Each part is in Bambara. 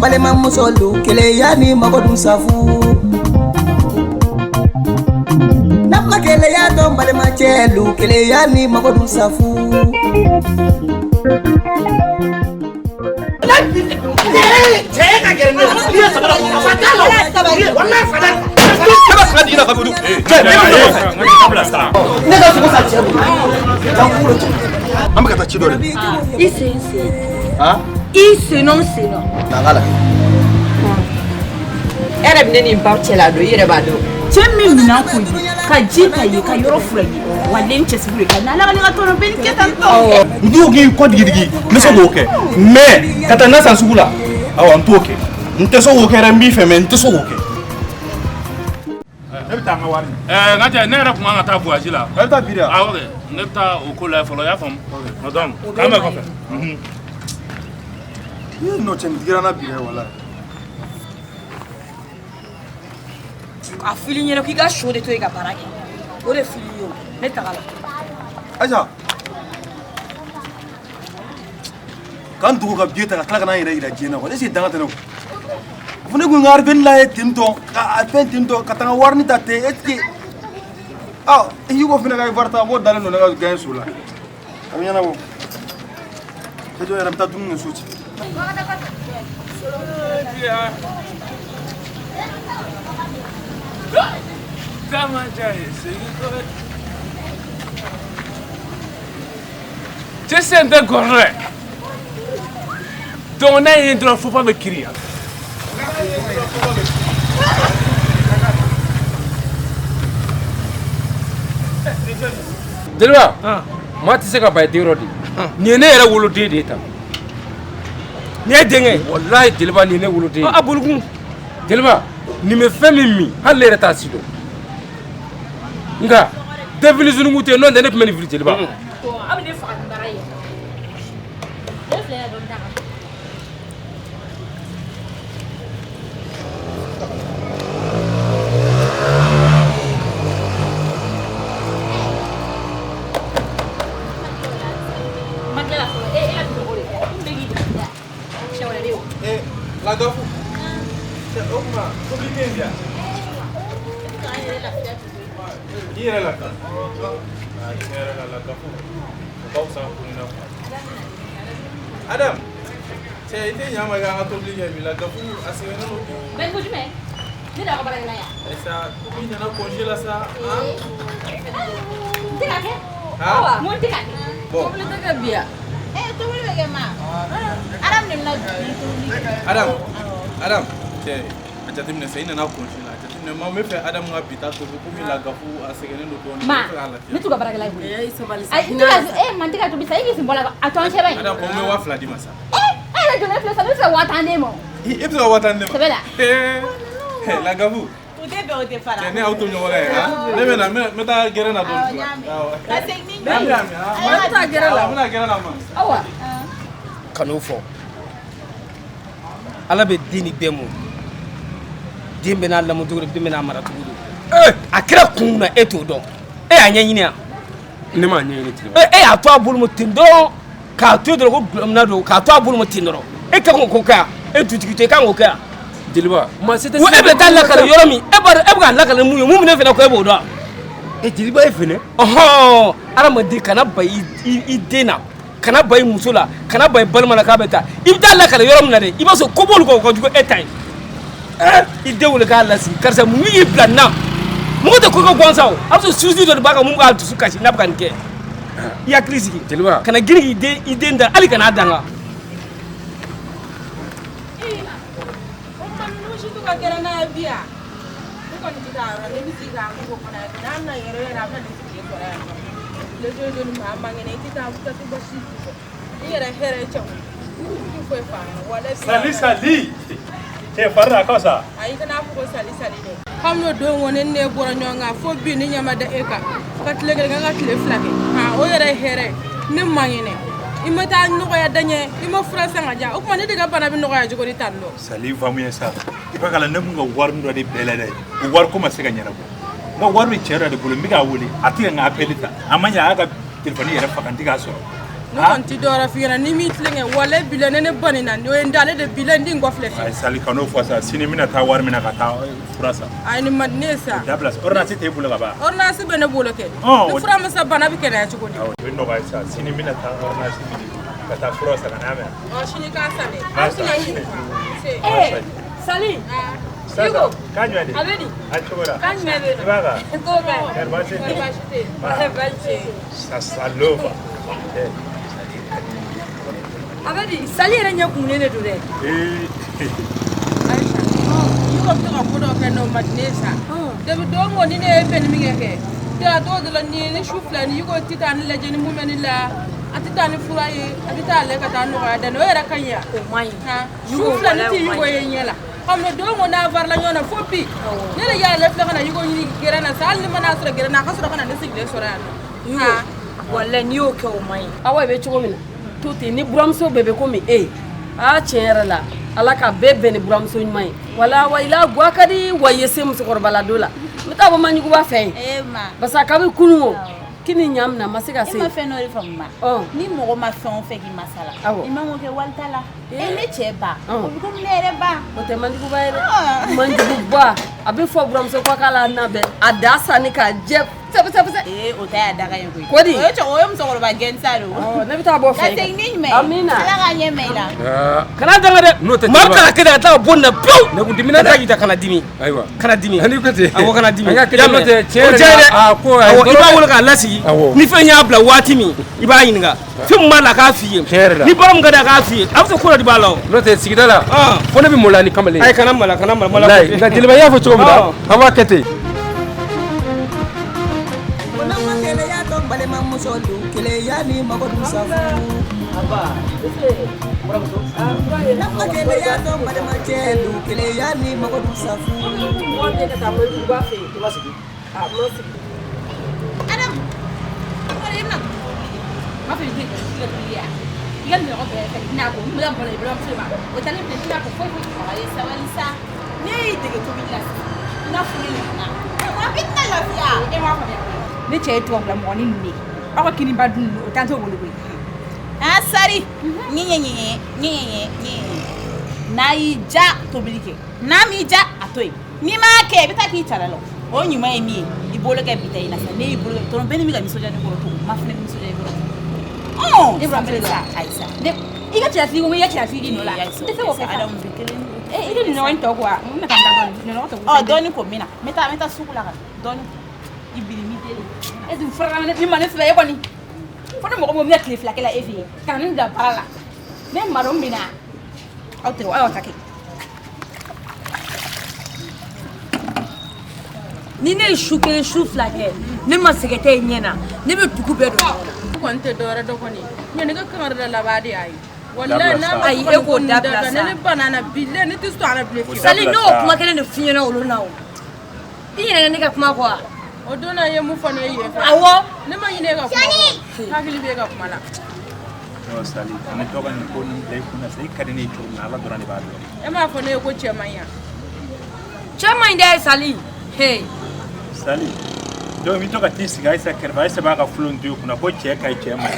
tombale mamusolu kele yani magodun safu Nama kele ya tombale machelu kele yani magodun safu Ise non. Nangala. Era bine ni la do yere ba do. Chemi mina ku ka jita yi ka yoro fura yi. Walen chesibure ka na la ga toro ben ketan to. Ndugi ko digidigi meso go ke. Me kata na sansugula. Awa ntoke. Nteso go ke rambi fe me nteso go ke. Ebita ma wani. Ngata ne ra kuma ngata voyage la. Ebita bira. Ah ok. Ne ta o ko la folo ya fam. Madame, kama ko fe. No chen digira na bira wala. A fili nyero ki ga show de to ga barake. O de fili yo. Ne tagala. Aja. Kan dugu ka bieta ka kala kana ira jena ko ese danga tano. Fune gu ngar ben la tinto ka pen tinto ka tanga warni ta te etki. Ah, yugo fina ga varta mo dalen no ga gain sula. Amina bo. Kejo era mta dum suci. Tu sais de correct. Ton nez ne faut pas me crier. Delwa, moi tu sais qu'à pas dire rodi. Ni ne era wolo de ta. Ni denge, wallahi Delwa ni ne wolo de. Ah bulgun. Delwa, ni me fait mimi, halle reta sido. Nga, devil zunu mute non de ne me livrer Delwa. Abi de fa baraye. Defle don ta. La gafu. Okuma, compliqué bien. Ira la gafu. Ira la gafu. Pausa kunina. Adam. C'est été nyama ga compliqué bien la gafu asirena no. Ben ko jume. Ni da ko bara la ya. Esa kumina na congela sa. Tika ke? Ha? Mo tika ke. Bon. Ko le taka biya. To wele ke ma. Adam nim na. Adam. C'est ajatim ne sai na congela. Ajatim ne ma me fe Adam nga bita to ko mi la gafu asirena no don. Ma. Ni tuka bara la. So bali sa. Ai man tika to bisa yi simbola aton shebe. Adam ko me wa fla di masa. Ai to ne fla sa no sa watande mo. Ibza watande mo. Sebela. La gafu. Udebe o te fara. Ne auto nyola ya. Ne na me ta gere na don. La technique. Ma ta gere la. Muna gere na ma. Awa. Kanofo. Ala be dini bemo. Dimbe na lamu dugu dimbe na mara tugu. Akira kunna eto don. Anya nyini a. Ne ma nyini ti. A to abulu mutindo ka to do ko na do ka to abulu mutindoro. Ka ko ka tutikite ka ko ka. Delwa, ma c'était wo ebe ta la kala yoro mi e ba la kala mu ne fe na ko e bo do. Delwa e fene. Ara ma di kana ba i dena. Kana ba musula, kana ba balma na ka beta. Ibda la kala yoro mi na de. Iba so ko bolu ko jugo etai. Ide wole ka la si karsa mu yi plan na. Mu de ko gonsa o. Abso suzi do ba ka mu ga tusu kashi na kan ke. Ya krisi Delwa. Kana giri ide nda ali kana danga. Kerana biya ko ni tara ne bi ga ko ko na na yere na na ni ko ra le jojo ni ma ngene tita ko ta ko si ko yere here chaw ko ko fa wala Sali e farra cosa ai kana ko sali ne hamno do wonen ne boro nyonga fo bi ni nyama da eka kat le ga tle flake ha o yere here ni mangene imata nuko ya danye imo frasa ngaja o ko ne diga bana bi nuko ya jogori tando Sali vamu yesa ifa kala ne nga war ndo de belele war ko masega nyana ko nga war mi chera de bulu mi ga wuli ati nga apelita amanya aga telefoni yere fakanti ga so ne konti dora fiyana ni mitlenge wala bilene ne banina no endale de bilendi ngofle fi ay sali kano fosa sini mina ta war mina kata furasa ay ni madnesa dablas orna ci te bulu gaba orna si bene boloke Oh, fura masa bana bi kene ci godi we no ga sa sini mina ta orna ci kata furasa kana me o shini ka sale Sali. sasa kanywa de Abedi. achobora Kanywa de. baga Ngoba. herbase Herbase. sasa lova Abedi, Sali era nyakune ne dure. yugo to ko do ke no madnesa de do ngoni ne ben mi ngeke da do de la ni ne shufla ni yugo titan la jeni mu menila atitani furaye atita le ka tanu ga da no era kanya O mai. ha shufla ni ti yugo yenyela comme do ngo na var la nyona fopi ne le ya le fla kana yugo ni gerana sal ni mana sura gerana ka sura kana ne sigle sura ha Walla ni o ke o mai. Awa be cogo mina. Tuti ni buramso bebe ko mi a tiɲɛ la ala ka bɛɛ bɛn ni buramuso ɲuman ye wala wa ila gwa ka di wa ye se musokɔrɔbala dɔ la n bɛ taa bɔ maɲuguba fɛ yen parce que a ka bɛ kunu o kini ɲamina ma se ka se ma fɛn dɔ de faamu ma ni mɔgɔ ma fɛn o fɛn k'i masala i man k'o kɛ walita la ne cɛ ba o bɛ komi ne yɛrɛ ba o tɛ maɲuguba ye dɛ maɲuguba a bɛ fɔ buramuso ko k'a la nabɛn a da sanni k'a jɛ pɛsɛpɛsɛ o tɛ y'a daga ye koyi Kodi o ye musokɔrɔba gɛnsa de o ne bɛ taa bɔ fɛ ka segin ni jumɛn Amina ala k'a ɲɛ mɛn i la kana danga dɛ N'o tɛ maa Teliba. kana kɛ ka taa bon na pewu ne kun dimina ta kita kana dimi ayiwa kana dimi ani ko ten awɔ kana dimi an ka kelen n'o tɛ tiɲɛ o yɛrɛ diya ye la dɛ a ko a ye awɔ i dɔrɔn b'a dɛ. wele k'a lasigi Awɔ. ni fɛn y'a bila waati min i b'a ɲininka fɛn min b'a la a k'a f'i ye Tiɲɛ yɛrɛ la. ni baara min ka di a k'a f'i ye a bɛ sɔrɔ ko dɔ de b'a la o n'o tɛ sigida la fo ne bɛ maloya ni kamalen ayi kana mala Wallahi, nka jeliba y'a fɔ cogo min na an b'a kɛ ten Kunama keleya dɔn balimamuso lu keleya ni mago du safu Kunama keleya dɔn balimacɛ lu keleya ni mago du safu adam wala i bɛna ma fɛ i tɛ i ka mɔgɔ bɛɛ fɛ i n'a ko n bɛ ka balo i bolo muso ma o tɛ ne filɛ i n'a ko foyi foyi sɔrɔ ye sabali sa ne y'i dege tobili la i n'a fɔ ne ɲɔgɔnna a bɛ tɛna lafiya e m'a faamuya ne cɛ ye tubabu mɔgɔnin ninnu de aw ka kiniba dun o t'an t'o bolo koyi a sari n'a y'i ja tobili kɛ n'a m'i ja a to yen n'i m'a kɛ i bɛ taa k'i cala la o ɲuman ye min ye i bolo kɛ bi ta i la sa ne y'i bolo kɛ tɔrɔ bɛɛ ni bɛ ka nisɔndiya ne kɔrɔ to ma fana bɛ nisɔndiya i kɔrɔ ne buramuso sa ayi sa i ka cɛlasigi ko i ka cɛlasigi nɔ la n tɛ fɛ k'o kɛ sa adamu bɛ kelen i tɛ ninɔgɔ in tɔ ko wa n bɛ ka n da dɔɔni ninɔgɔ tɔ ko dɔɔni ko min na n bɛ taa sugu la ka dɔɔni i biri mi deli e dun fara ni ma ne fɛ e kɔni fo ne mɔgɔ min bɛ tile fila kɛ la e fɛ yen ka na ne bila baara la ne madon bɛ na aw tɛ aw ta kɛ ni ne ye su kelen su fila kɛ ne ma sɛgɛn tɛ i ɲɛ na ne bɛ dugu bɛɛ dɔn kon te dora do koni nyene ga kamar da labadi ayi wallahi na ma Ayi, e k'o dabila sa. ne banana bille ne tisto ana bille Sali n'o kuma kelen de f'i ɲɛna olu la o i ɲinɛna ne ka kuma kɔ wa o dona ye mu fane ye fa awɔ ne ma nyine ga kuma hakili be ga kuma la no sali ana toga ni ko ni dai kuna sai kada ne to na Allah dora ne ba do e ma fane ko chemanya cɛ man ɲi dɛ Sali he sali do mi toga ti siga isa kerba isa ba ka fulon dio kuna ko cɛ kai cɛ mai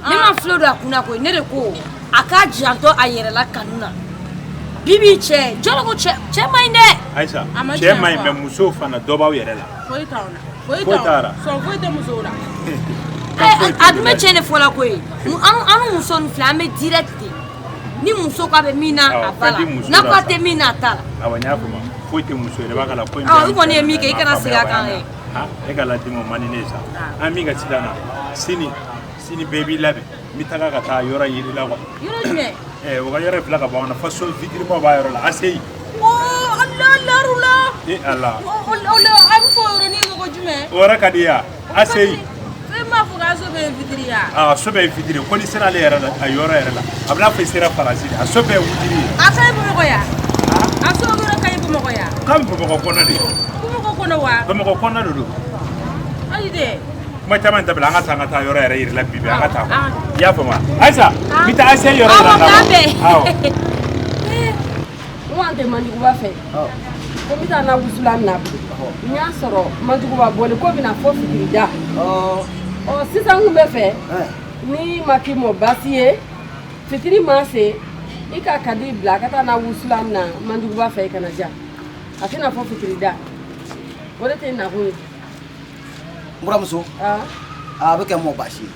ne ma filɛ don a kunna koyi ne de ko a k'a jantɔ a yɛrɛ la kanu na bibi cɛ jɔlɔ ko cɛ man ɲi dɛ aisa Ama cɛ cɛ mai fa. mɛ muso fana dɔ b'aw yɛrɛ la foi tauna Foyi taara. so foi te muso la a dun bɛ cɛ de fɔ la koyi an muso nin filɛ an bɛ direct de ni muso k'a bɛ min na Awɔ, a ba la ka di muso n'a la ko a sa. tɛ min na a t'a la awa ɲ'a fɔ ma foyi tɛ muso yɛrɛ b'a kala ko in Awɔ, i kɔni ye min kɛ, i kana segin a kan, e ka ladimo man di ne ye sa an min ka sisan na sini bɛɛ b'i labɛn n bɛ taga ka taa yɔrɔ yiri la wa yoro jumɛn o ka yɔrɔ filɛ ka bɔ an na faso vitirima b'a yɔrɔ la aseyi Allah larula ala ola am fo yoro ni ko jumɛn o yɔrɔ ka di ya aseyi fe ma fo ga so be vitriya so bɛɛ ye fitiri ko ni sera ale yɛrɛ la a yɔrɔ yɛrɛ la a bɛna fɔ i sera faransi de a so bɛɛ ye wutiri ye a kai bu mo ya a so yoro kai bu mo ya k'an bɛ bamakɔ kɔnɔ de bu mo ko no wa bamakɔ kɔnɔ de don ayi de kuma caman dabila an ka taa an ka taa yɔrɔ yɛrɛ yiri la bibi an ka taa Ah. i y'a faamu wa ayisa n bɛ taa ase yɔrɔ awɔ yɛrɛ la k'a bɛn awɔ n k'an tɛ maɲuguba fɛ ko n bɛ taa na wusula na bolo n y'a sɔrɔ majuguba bɔli ko bɛna fɔ fitiri da sisan kun bɛ fɛ ni ma k'i mɔ baasi ye fitiri ma se i ka kadi bila ka taa na wusula na manduguba fɛ i kana ja a tɛna fɔ fitiri da o de tɛ nakun ye buramuso a bɛ kɛ mɔ baasi ye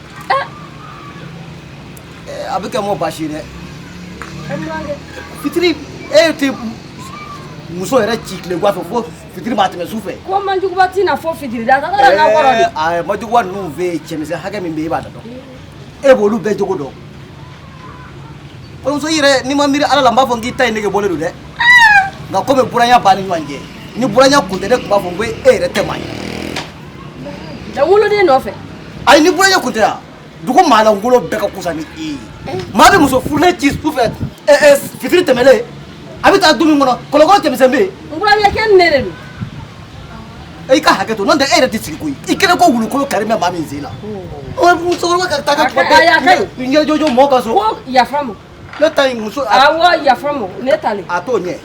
a bɛ kɛ mɔ baasi ye dɛ fitiri e tɛ muso yɛrɛ ci tile guwa fɛ fo fitiri b'a tɛmɛ su fɛ ko manjuguba tɛna fɔ fitiri da ka taa na kɔrɔ de manjuguba ninnu fɛ yen cɛmisɛn hakɛ min bɛ yen i b'a dɔn e b'olu bɛɛ jogo dɔn buramuso yɛrɛ n'i ma miiri ala la n b'a fɔ k'i ta in nege bɔlen don dɛ nka komi buranya b'a ni ɲɔgɔn cɛ ni buranya kun tɛ ne tun b'a fɔ ko e yɛrɛ tɛ maa ye da woloden nɔfɛ ayi ni buranya kun tɛ yan dugu maalankolon bɛɛ ka kusa ni e ye maa bɛ muso furulen ci su fɛ fitiri tɛmɛlen a bɛ taa du min kɔnɔ kɔlɔkɔlɔ cɛmisɛn bɛ yen n burankɛ kɛ ne de don i ka hakɛ to n'o tɛ e yɛrɛ tɛ sigi koyi i kɛlen ko wulukolo kari mɛ maa min sen na musokɔrɔba ka taa ka kuma bɛɛ ɲɛ jɔjɔ mɔgɔ ka so ko yafa ma ne ta in muso awɔ yafa ma ne talen a t'o ɲɛ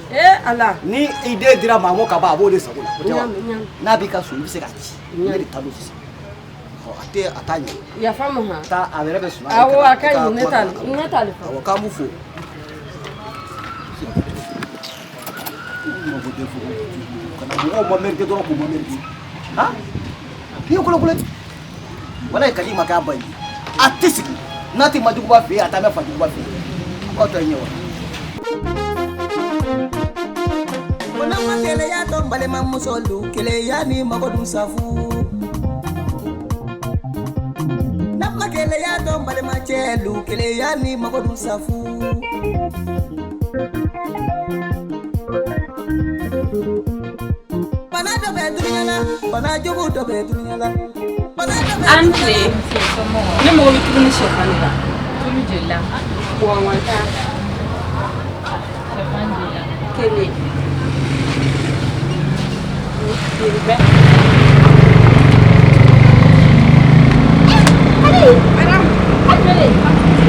ala ni i den dira maa mɔ ka ban a b'o de sago la o tɛ wa n'a b'i ka so i bɛ se k'a ci ne de ta don sisan a tɛ a t'a ɲɛ yafa ma ha taa a yɛrɛ bɛ suma awɔ a ka ɲi ne talen awɔ k'an b'u fo kana mɔgɔw ma mérité dɔrɔn k'u ma mérité han n'i ye kolokolo wala kadi ma k'a ba ye a tɛ sigi n'a tɛ majuguba fɛ yen a taa bɛ fajuguba fɛ yen k'aw tɔ ye ɲɛ wa Kona makele ya don balema musolu kele ya ni magodun safu Na makele ya don balema chelu kele ya ni magodun safu Bana do be dunyala bana jogo do be dunyala Antre ne mo lu tuni shefani ba tuni jella ko wanta shefani kele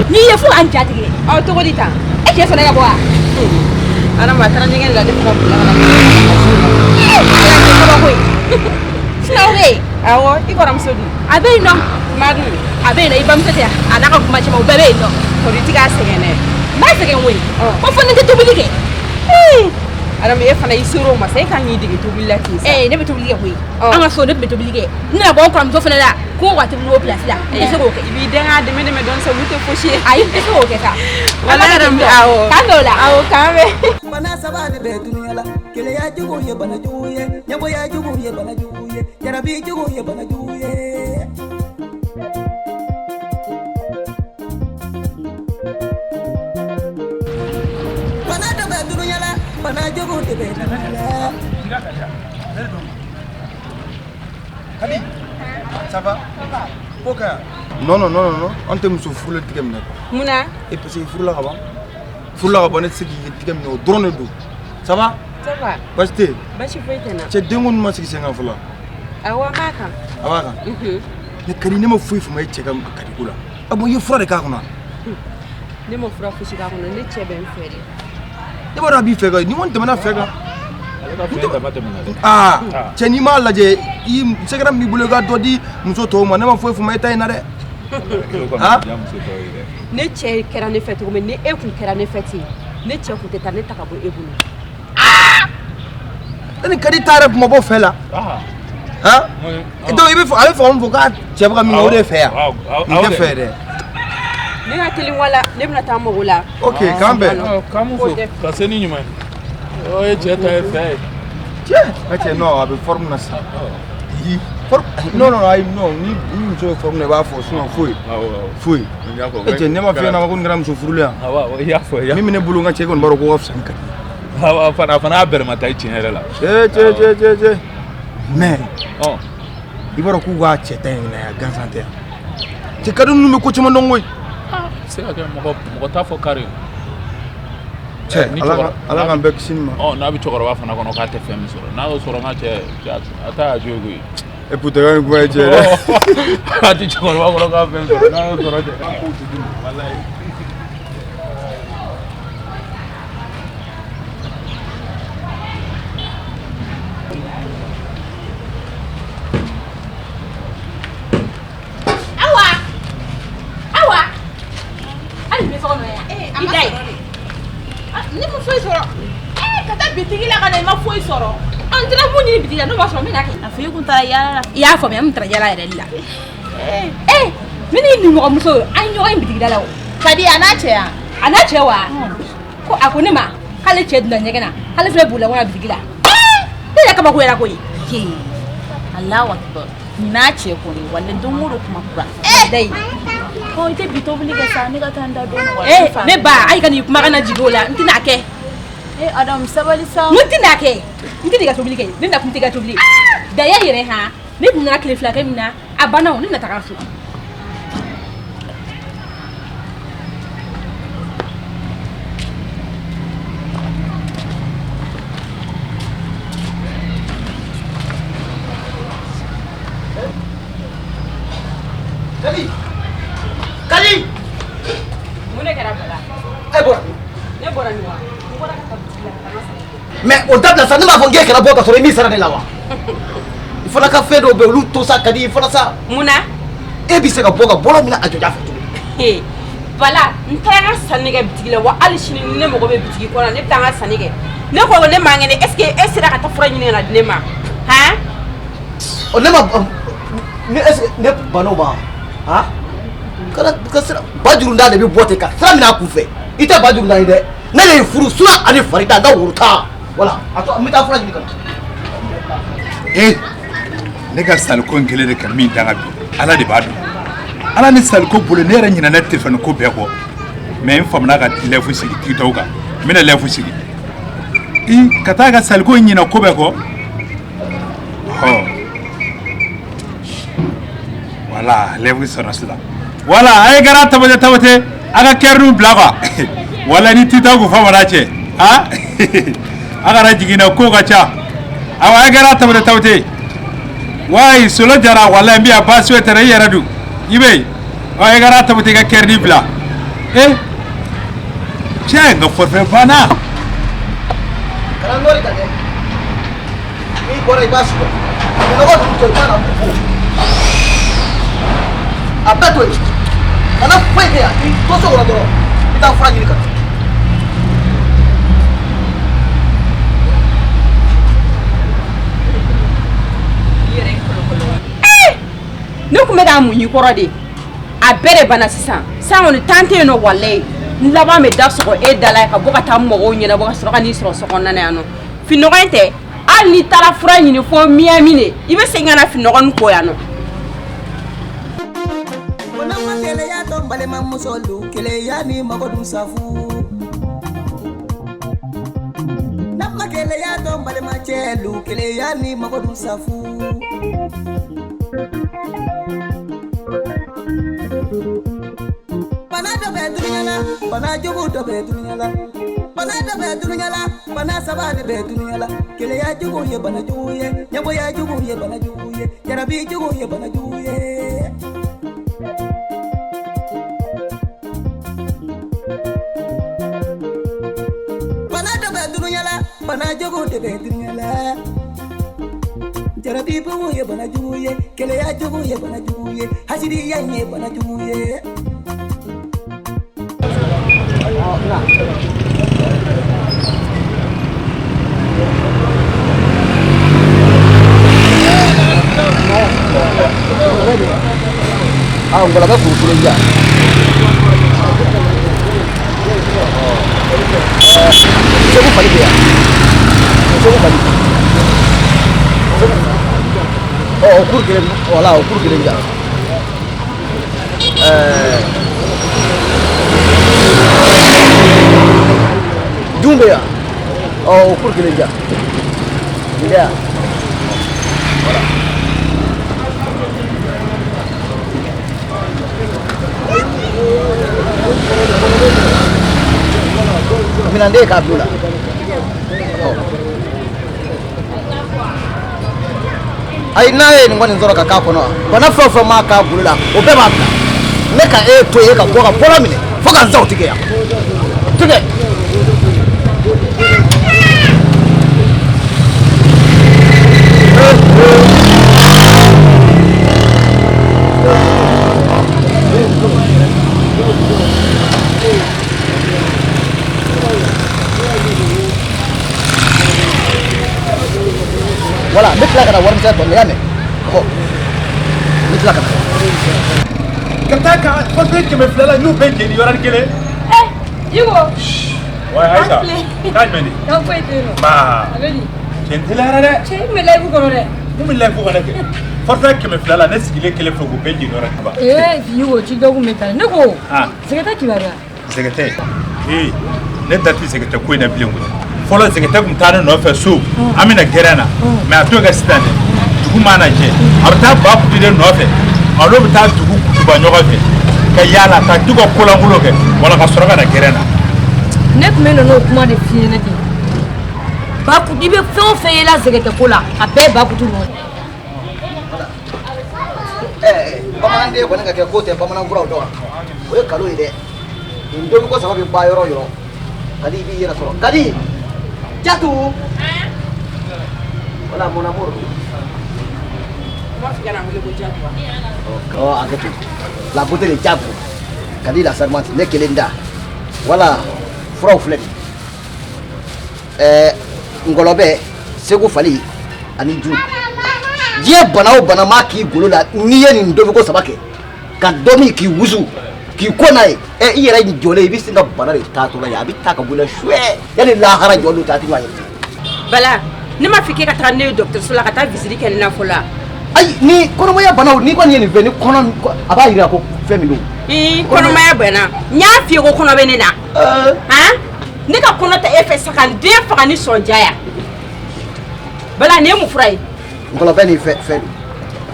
Ni ye fu an jatigi aw to di ta e ke fana ka bɔ ana ma tara ngeen la def ko la Sinawe awo i koram sodi abe no madu abe na ibam tete ana ka kuma chama bebe no politique a segene ma segen we ko fo nte to bilike ana me fana isiro ma sai kan yi dige to billati ne be to bilike we anga so ne be to bilike na bo ko am to fana la ko wa te no place la e se ko ke ibi denga de me don sa wute foshi ai e se ko ke ta wala ram awo kandola awo kame Bana sabade be dunyala kele ya jogo ye bana jogo ye nyabo ya jogo ye bana jogo ye jarabi jogo ye bana jogo ye Bana do be dunyala bana jogo de be dunyala Kadi ça va Poka non non non non on te muso furu tigɛ minɛ muna et parce que furu la ka ban ne tɛ se k'i tigɛ minɛ o dɔrɔn de don ça va baasi tɛ yen baasi foyi tɛ na cɛ denko ma sigi sen kan fɔlɔ awa b'a kan a b'a kan ne kadi ne ma foyi fama e cɛ ka kadiko la a bon i ye fura de k'a kɔnɔ ne ma fura fosi k'a kɔnɔ ne cɛ bɛ n fɛ de ne b'a dɔn a b'i fɛ kan ni kɔni tɛmɛna fɛ kan aa cɛ n'i m'a lajɛ i sɛgɛrɛ min b'i bolo i ka dɔ di muso tɔw ma ne ma foyi fama e ta in na dɛ ne cɛ kɛra ne fɛ cogo min ni e kun kɛra ne fɛ ten ne cɛ kun tɛ taa ne ta ka bɔ e bolo e ni kadi ta yɛrɛ kuma bɔ fɛ la donc i bɛ fɔ a bɛ fɔ min fɔ k'a cɛ bɛ ka min kɛ o de fɛ yan nin tɛ fɛ dɛ ne ka teli wala ne bɛna taa mɔgɔ la ok k'an bɛn k'an fo ka se ni ɲuman ye o ye cɛ ta ye fɛ ye cɛ cɛ non a bɛ forme na sisan non non ayi non ni muso ye forme na i b'a fɔ sinon foyi foyi e cɛ ne ma f'i ɲɛna ko nin kɛra muso furulen yan i y'a fɔ min bɛ ne bolo n ka cɛ kɔni b'a dɔn ko ka fisa ni kadi a fana y'a bɛrɛma ta i tiɲɛ yɛrɛ la cɛ mais i b'a dɔn k'u ka cɛ ta in ɲinɛ yan gansan tɛ yan cɛ kadi ninnu bɛ ko caman dɔn koyi se ka kɛ mɔgɔ t'a fɔ kari cɛ ala k'an bɛɛ kisi nin ma n'a bɛ cɛkɔrɔba fana kɔnɔ k'a tɛ fɛn min sɔrɔ n'a y'o sɔrɔ n ka cɛ a t'a y'a jogo ye e putain kan kuma ye cɛ dɛ a tɛ cɛkɔrɔba kɔnɔ k'a fɛn sɔrɔ n'a y'o sɔrɔ cɛ k'a k'o tɛ di ma walayi dai ni mo foyi sɔrɔ kata bitigi la kana ma foyi sɔrɔ an tɛna mun ɲini bitigi la n'o b'a sɔrɔ n bɛna kɛ a fɔ i kun taara yala la i y'a faamuya n taara yala yɛrɛ de la ne ni nimɔgɔmuso an ye ɲɔgɔn ye bitigida la o ka di a n'a cɛ yan a n'a cɛ wa ko a ko ne ma k'ale cɛ donna ɲɛgɛn na k'ale filɛ b'u la kɔnɔ bitigi la ne yɛrɛ kabako yɛrɛ koyi Allahu akbar n'a cɛ kɔni wale don o don kuma kura dayi i tɛ bi tobili kɛ sa ne ka taa n da dɔɔni ne ba ayi ka nin kuma kana jigin o la n tɛna kɛ Adam sabali sa n tɛna kɛ n tɛ ka tobili kɛ ne na kun tɛ ka tobili daya yɛrɛ han ne donna tile fila kɛ min na a banna o ne na taga so Kali mun ne kɛra bala ne bɔra ni wa mais o dabila sa ne m'a fɔ k'e kana bɔ ka sɔrɔ i m'i sara ne la wa i fana ka fɛn dɔw bɛ olu to sa ka di i fana sa mun na e bɛ se ka bɔ ka bɔlɔ minɛ a jɔja fɛ tuguni bala n taara n ka sanni kɛ bitigi la wa hali sini ni ne mago bɛ bitigi kɔnɔ ne bɛ taa n ka sanni kɛ ne ko ne man kɛnɛ est ce que e sera ka taa fura ɲini ka na di ne ma han o ne ma ne est ce que ne bana o ma han kana ka sira bajurunda de bɛ bɔ ten ka sira minɛ a kun fɛ i tɛ bajurunda ye dɛ ne de ye furu sura ani farida n ka woro ta voilà a to n bɛ taa fura ɲini ka na ne ka saliko in kelen de ka min danga bi ala de b'a dɔn ala ni saliko bolo ne yɛrɛ ɲinɛ ne telefɔni ko bɛɛ kɔ mais n faamuna ka lɛfu sigi tigitɔw kan n bɛna lɛfu sigi ka taa ka saliko in ɲinɛ ko bɛɛ kɔ voilà lɛfu sɔrɔ sisan voilà a ye gara tabote tabote a ka kɛrinu bila quoi wala ni tita ko famana cɛ a kana jiginna ko ka ca awa a ye gara tabote tabote wayi solo jara wala n bɛ yan baasi foyi tɛ i yɛrɛ dun i bɛ yen a ye gara tabote ka kɛrini bila cɛ n ka forfait banna. kana nɔri ka dɛ n'i bɔra i b'a sɔrɔ nɔgɔ ninnu to i mana mun fɔ a bɛɛ to yen kana foyi kɛ yan i to so kɔnɔ dɔrɔn i taa fura ɲini ka na. ne kun bɛ k'a mun y'i kɔrɔ de a bɛɛ de banna sisan san kɔni tan tɛ yen nɔ walayi n laban bɛ da sɔgɔ e da la ka bɔ ka taa mɔgɔw ɲɛnabɔ ka sɔrɔ ka n'i sɔrɔ so kɔnɔna na yan nɔ finɔgɔ in tɛ hali n'i taara fura ɲini fo Miami de i bɛ segin ka na finɔgɔ nin ko yan nɔ. Keleya don balema musolu keleya ni magodun safu Namma keleya don balema chelu keleya ni magodun safu Bana do be dunyala bana jogo do be dunyala bana do be dunyala bana sabane be dunyala keleya jogo ye bana juye nyabo ya jogo ye bana juye jarabi jogo ye bana juye bana jogo de be dunyala jarabi bo ye bana juye kele ya jogo ye bana juye hasidi ya nye bana juye ngola ka kurukuru ja Coba balik ya. Coba balik. Oh, ukur kirim. Wala, ukur kirim ya. Jumbe ya. Oh, ukur kirim ya. Ya. Wala. Minande kabula. Ai naye ni ngoni nzora kaka kono. Bana fofo ma ka bulula. Obe ba bla. Ne ka to ye ka ko ka bola mine. Foka nza utike ya. Tike. kana wari misɛn tɔ ne y'a mɛn ɔ ne tila ka na ka taa ka fɔlɔ 200 la n'u bɛɛ jeni yɔrɔnin kelen Igo wa Aïssa k'a jumɛn de ka foyi tɛ yen nɔ ba a bɛ di cɛ n teliyara dɛ cɛ in bɛ layifu kɔnɔ dɛ mun bɛ layifu kɔnɔ kɛ fɔlɔ 200 la ne sigilen kelen fɛ k'u bɛɛ jeni yɔrɔnin ba Igo ci dɔgɔ kun bɛ taa ne ko sɛgɛtɛ kibaruya Zɛgɛtɛ ne da tɛ Zɛgɛtɛ ko in na bilen koyi fɔlɔ Zɛgɛtɛ kun taa ne nɔfɛ so an bɛna gɛrɛn na mais a to kɛ sisan dɛ dugu mana jɛ a bɛ taa ba kutu de nɔfɛ a n'o bɛ taa dugu kutuba ɲɔgɔn fɛ ka yaala ka du ka kolankolon kɛ wala ka sɔrɔ ka na gɛrɛn na ne tun bɛ na n'o kuma de f'i ɲɛna ten Bakutu i bɛ fɛn o fɛn ye la Zɛgɛtɛ ko la a bɛɛ ye Bakutu nɔ bamananden kɔni ka kɛ ko tɛ bamanan kuraw dɔn o ye kalo ye dɛ nin don ko saba bɛ ba yɔrɔ o yɔrɔ kadi i b'i yɛrɛ sɔrɔ kadi jatu wala mon amour oh hakɛto la beauté de Diago kadi la charmante ne kelen da wala furaw filɛ nin ngɔlɔbɛ Segu Fali ani Ju diɲɛ bana o bana maa k'i golo la n'i ye nin don ko saba kɛ ka dɔ min k'i wusu k'i ko n'a ye i yɛrɛ jɔlen i bɛ sin ka bana de taatɔ la ye a bɛ taa ka bɔ la suɛ yanni lahara jɔ don ta ti ɲɔgɔn ye. Bala ne ma f'i k'e ka taa ne ye dɔgɔtɔrɔso la ka taa visite kɛ ne na fɔlɔ. Ayi ni kɔnɔmaya banaw ni kɔni ye nin fɛ ni kɔnɔ a b'a yira ko fɛn min don. Kɔnɔmaya bana n y'a f'i ye ko kɔnɔ bɛ ne na. Han ne ka kɔnɔ ta e fɛ sa ka den faga ni sɔndiya ya. Bala nin ye mun fura ye. Ngɔlɔbɛ nin fɛn don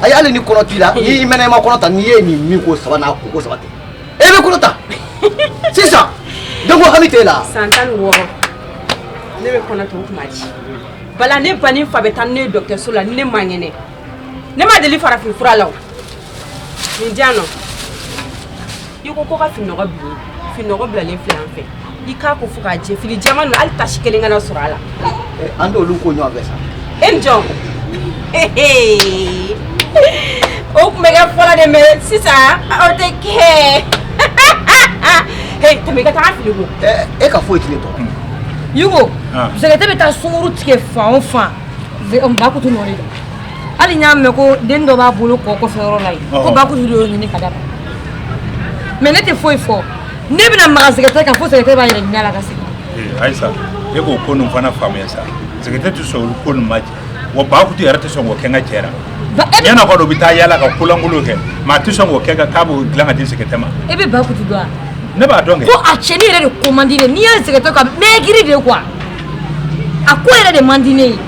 ayi hali ni kɔnɔ t'i la n'i mɛnna i ma kɔnɔ ta n'i ye nin min ko saba n'a ko saba tɛ e bɛ kɔnɔ ta sisan donc hami t'e la. San 16 ne bɛ kɔnɔ ta o kuma di Bala ne ba ni fa bɛ taa ne ye dɔgɔtɔrɔso la ni ne ma ŋɛnɛ ne ma deli farafin fura la o nin diyan nɔ i ko ka finɔgɔ bilen finɔgɔ bilalen filɛ an fɛ i k'a ko fo k'a jɛ fini jɛman ninnu hali tasi kelen kana sɔrɔ a la. an t'olu ko ɲɔgɔn fɛ sa. E ni jɔn o tun bɛ kɛ fɔlɔ de mɛ sisan o tɛ kɛ tɛmɛ i ka taa fili ko. e ka foyi tɛ ne tɔɔrɔ. Yugo Zɛgɛtɛ bɛ taa sunkuru tigɛ fan o fan Bakutu nɔ de don hali n y'a mɛn ko den dɔ b'a bolo kɔ kɔfɛ yɔrɔ la yen ko Bakutu de y'o ɲini ka d'a ma mais ne tɛ foyi fɔ ne bɛna maga Zɛgɛtɛ kan fo Zɛgɛtɛ b'a yɛrɛ ɲini a la ka segin. Aïssa e k'o ko ninnu fana faamuya sa Zɛgɛtɛ tɛ sɔn olu ko ninnu ma jɛ wa Bakutu yɛrɛ tɛ sɔn k'o kɛ n ka cɛ la ɲɛna kɔni o bɛ taa yaala ka kolankolon kɛ mais a tɛ sɔn k'o kɛ k'a b'o dilan ka di Zɛgɛtɛ ma. E bɛ Bakutu dɔn wa. Ne b'a dɔn kɛ. Ko a cɛni yɛrɛ de ko man di ne n'i ye Zɛgɛtɛ ka mɛgiri de quoi a ko yɛrɛ de man di ne ye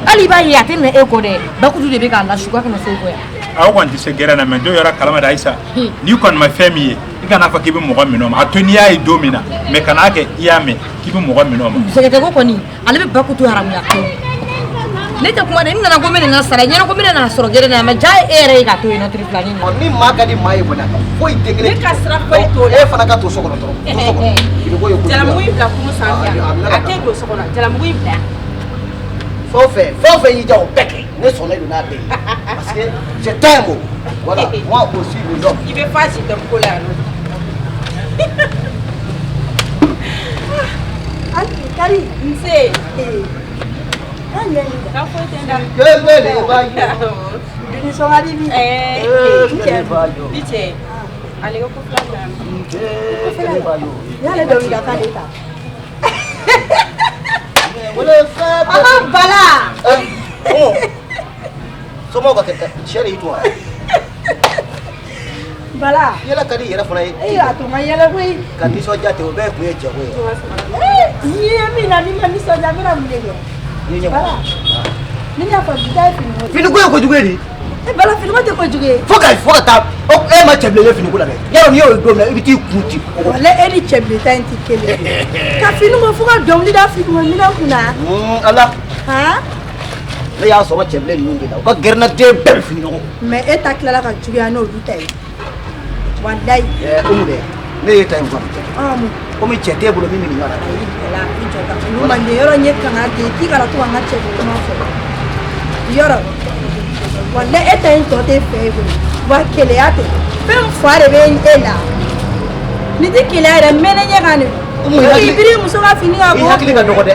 hali i b'a ye a tɛ na e kɔ dɛ Bakutu de bɛ k'a lasu k'a kana se e kɔ yan. Aw kɔni tɛ se gɛrɛn na mais dɔw yɛrɛ kalama de Aïssa n'i kɔni ma fɛn min ye i kana fɔ k'i bɛ mɔgɔ minɛ o ma a to n'i y'a ye don min na mais kan'a kɛ i y'a mɛn k'i bɛ mɔgɔ minɛ o ma. Zɛgɛtɛ ko kɔni ale bɛ Bakutu haramuya ne tɛ kuma dɛ n nana ko n bɛ nin sara ɲɛna ko n bɛ na sɔrɔ gɛrɛn na mais jaa e yɛrɛ ye k'a to yen nɔ tiri filani na. ni maa ka di maa ye kɔni a ka foyi tɛ kelen. Ne ka sira foyi t'o la. e fana ka to so kɔnɔ dɔrɔn. Jalamugu in bila kunu sanfɛ a tɛ don so kɔnɔ jalamugu in bila. fɛn o fɛn y'i diya o bɛɛ kɛ ne sɔnna i don n'a bɛɛ ye parce que je t'aime voilà moi aussi nous sommes. I bɛ fa si tɛ ko la yan nɔ. Kari nse. Ka foyi tɛ n da. kele b'a ye. Nisɔngadi bi. Bi cɛ ale ka ko fila bila. kele b'a ye. Y'ale dɔn i ka kan de ta. Bala. somɔgɔw ka kɛ cɛ de y'i to wa. Bala. yala ka di i yɛrɛ fana ye. A tun ma yɛlɛ koyi. ka nisɔndiya ten o bɛɛ tun ye jago ye. N'i ye min na n'i ma nisɔndiya n bɛna mun de kɛ. Bala ni n y'a fɔ bi taa ye finiko ye. finiko ye kojugu ye di. Bala finiko tɛ kojugu ye. fo ka taa e ma cɛ bilen ye finiko la dɛ yarɔ n'i y'o don min na i bɛ t'i kun ci. wale e ni cɛ bilen ta in tɛ kelen ye. ka finiko fo ka dɔnkili da finiko minɛn kun na. ala. Han. ne y'a sɔrɔ cɛ bilen ninnu de la u ka gɛrɛnna den bɛɛ bɛ fini ɲɔgɔn. mais e ta tilala ka juguya n'olu ta ye. walayi. umu dɛ ne ye ta in faamu. mun. komi cɛ t'e bolo min bɛ nin ɲɔgɔn na. ayi ala i jɔ ka olu manden yɔrɔ ɲɛ kanga de k'i kana to ka n ka cɛ ko kuma fɔ. yɔrɔ walayi e ta in tɔ tɛ fɛ e bolo wa keleya tɛ fɛn fa de bɛ e la ni tɛ keleya yɛrɛ mɛnɛ ɲɛ kan de. i biri muso ka fini ka bɔ. i hakili ka dɔgɔ dɛ.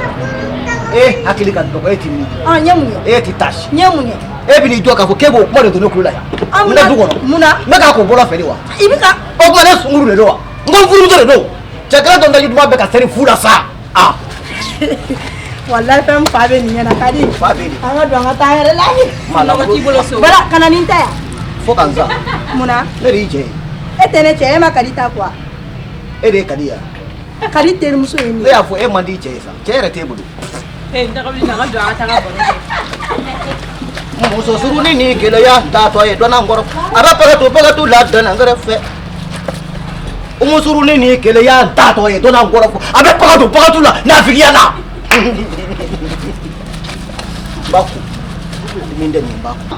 e hakili ka dɔgɔ e ti min. ɲɛ mun ye. e ti tasi. ɲɛ mun ye. e bɛ n'i jɔ k'a fɔ k'e b'o kuma de to ne kulo la yan n tɛ du kɔnɔ munna ne k'a ko bɔlɔ fɛ de wa i bɛ ka o kuma ne sunkuru de don wa n ko n furumuso de don cɛ kelen dɔ daji duman bɛ ka seri fu la sa wallahi fɛn fa bɛ nin ɲɛna ka di fa bɛ nin an ka don an ka taa yɛrɛ la nɔgɔ t'i bolo so bala kana nin ta yan fo ka n sa munna ne de y'i cɛ ye e tɛ ne cɛ e ma kadi ta quoi e de ye kadi yan kadi terimuso ye nin ne y'a fɔ e man di cɛ ye sa cɛ yɛrɛ t'e bolo dagabili na ka don an ka taga baro kɛ muso suruni ni gɛlɛya taatɔ ye dɔnna n kɔrɔ a bɛ pɛgɛtu la dɔnna n kɛrɛfɛ muso suruni ni gɛlɛya taatɔ ye dɔnna n kɔrɔ a bɛ pɛgɛtu la nafigiya la n b'a ko min tɛ nin n b'a ko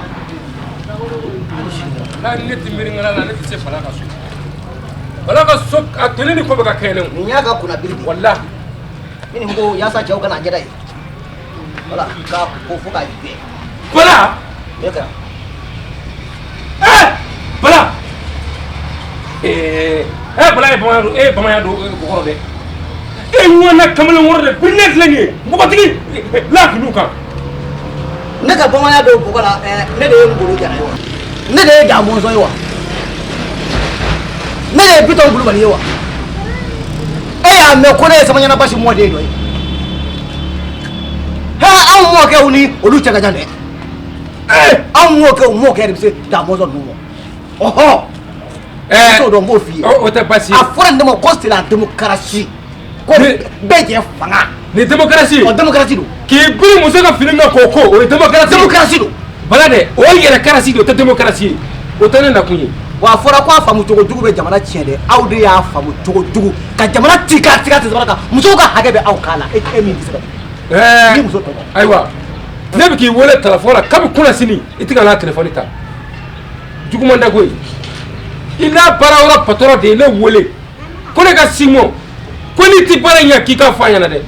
hali ne tɛ miiriŋala la ne tɛ se Bala ka so Bala ka so a toni ni ko bɛ ka kɛ ne nin y'a ka kunna biri de wallahi minnu ko yaasa cɛw kana ɲɛda ye wala k'a ko fo k'a jɛ Bala e kɛra Bala Bala ye bamananya don kɔkɔrɔ dɛ e ɲɔgɔnna kamalen wɛrɛ de biri ne filɛ nin ye npogotigi laafiliw kan ne ka bamananya don bɔgɔ la ne de ye Ngolo Jara ye wa ne de ye Da Mɔnzɔn ye wa ne de ye Bitɔn Kulubali ye wa e y'a mɛn ko ne ye Samaɲana Basi mɔden dɔ ye anw mɔkɛw ni olu cɛ ka jan dɛ anw mɔkɛ de bɛ se Da Mɔnzɔn ninnu ma ɔhɔ muso dɔ n b'o f'i ye o tɛ basi ye a fɔra nin de ma ko c'est la démocratie ko bɛɛ jɛ fanga ni démocratie o démocratie don k'i biri muso ka fini na k'o ko o ye démocratie don Bala dɛ o ye yɛrɛ karasi de o tɛ démocratie ye o tɛ ne nakun ye wa a fɔra ko a faamu cogo jugu bɛ jamana tiɲɛ dɛ aw de y'a faamu cogo jugu ka jamana ci k'a tɛ jamana kan musow ka hakɛ bɛ aw kan la e min tɛ se ka ni muso tɔgɔ ayiwa ne bɛ k'i wele telefɔni la kabi kunna sini i tɛ ka n'a telefɔni ta juguman da koyi i n'a baara yɔrɔ patɔrɔn de ye ne wele ko ne ka Simɔn ko n'i tɛ baara in ɲɛ k'i ka fɔ a ɲɛna dɛ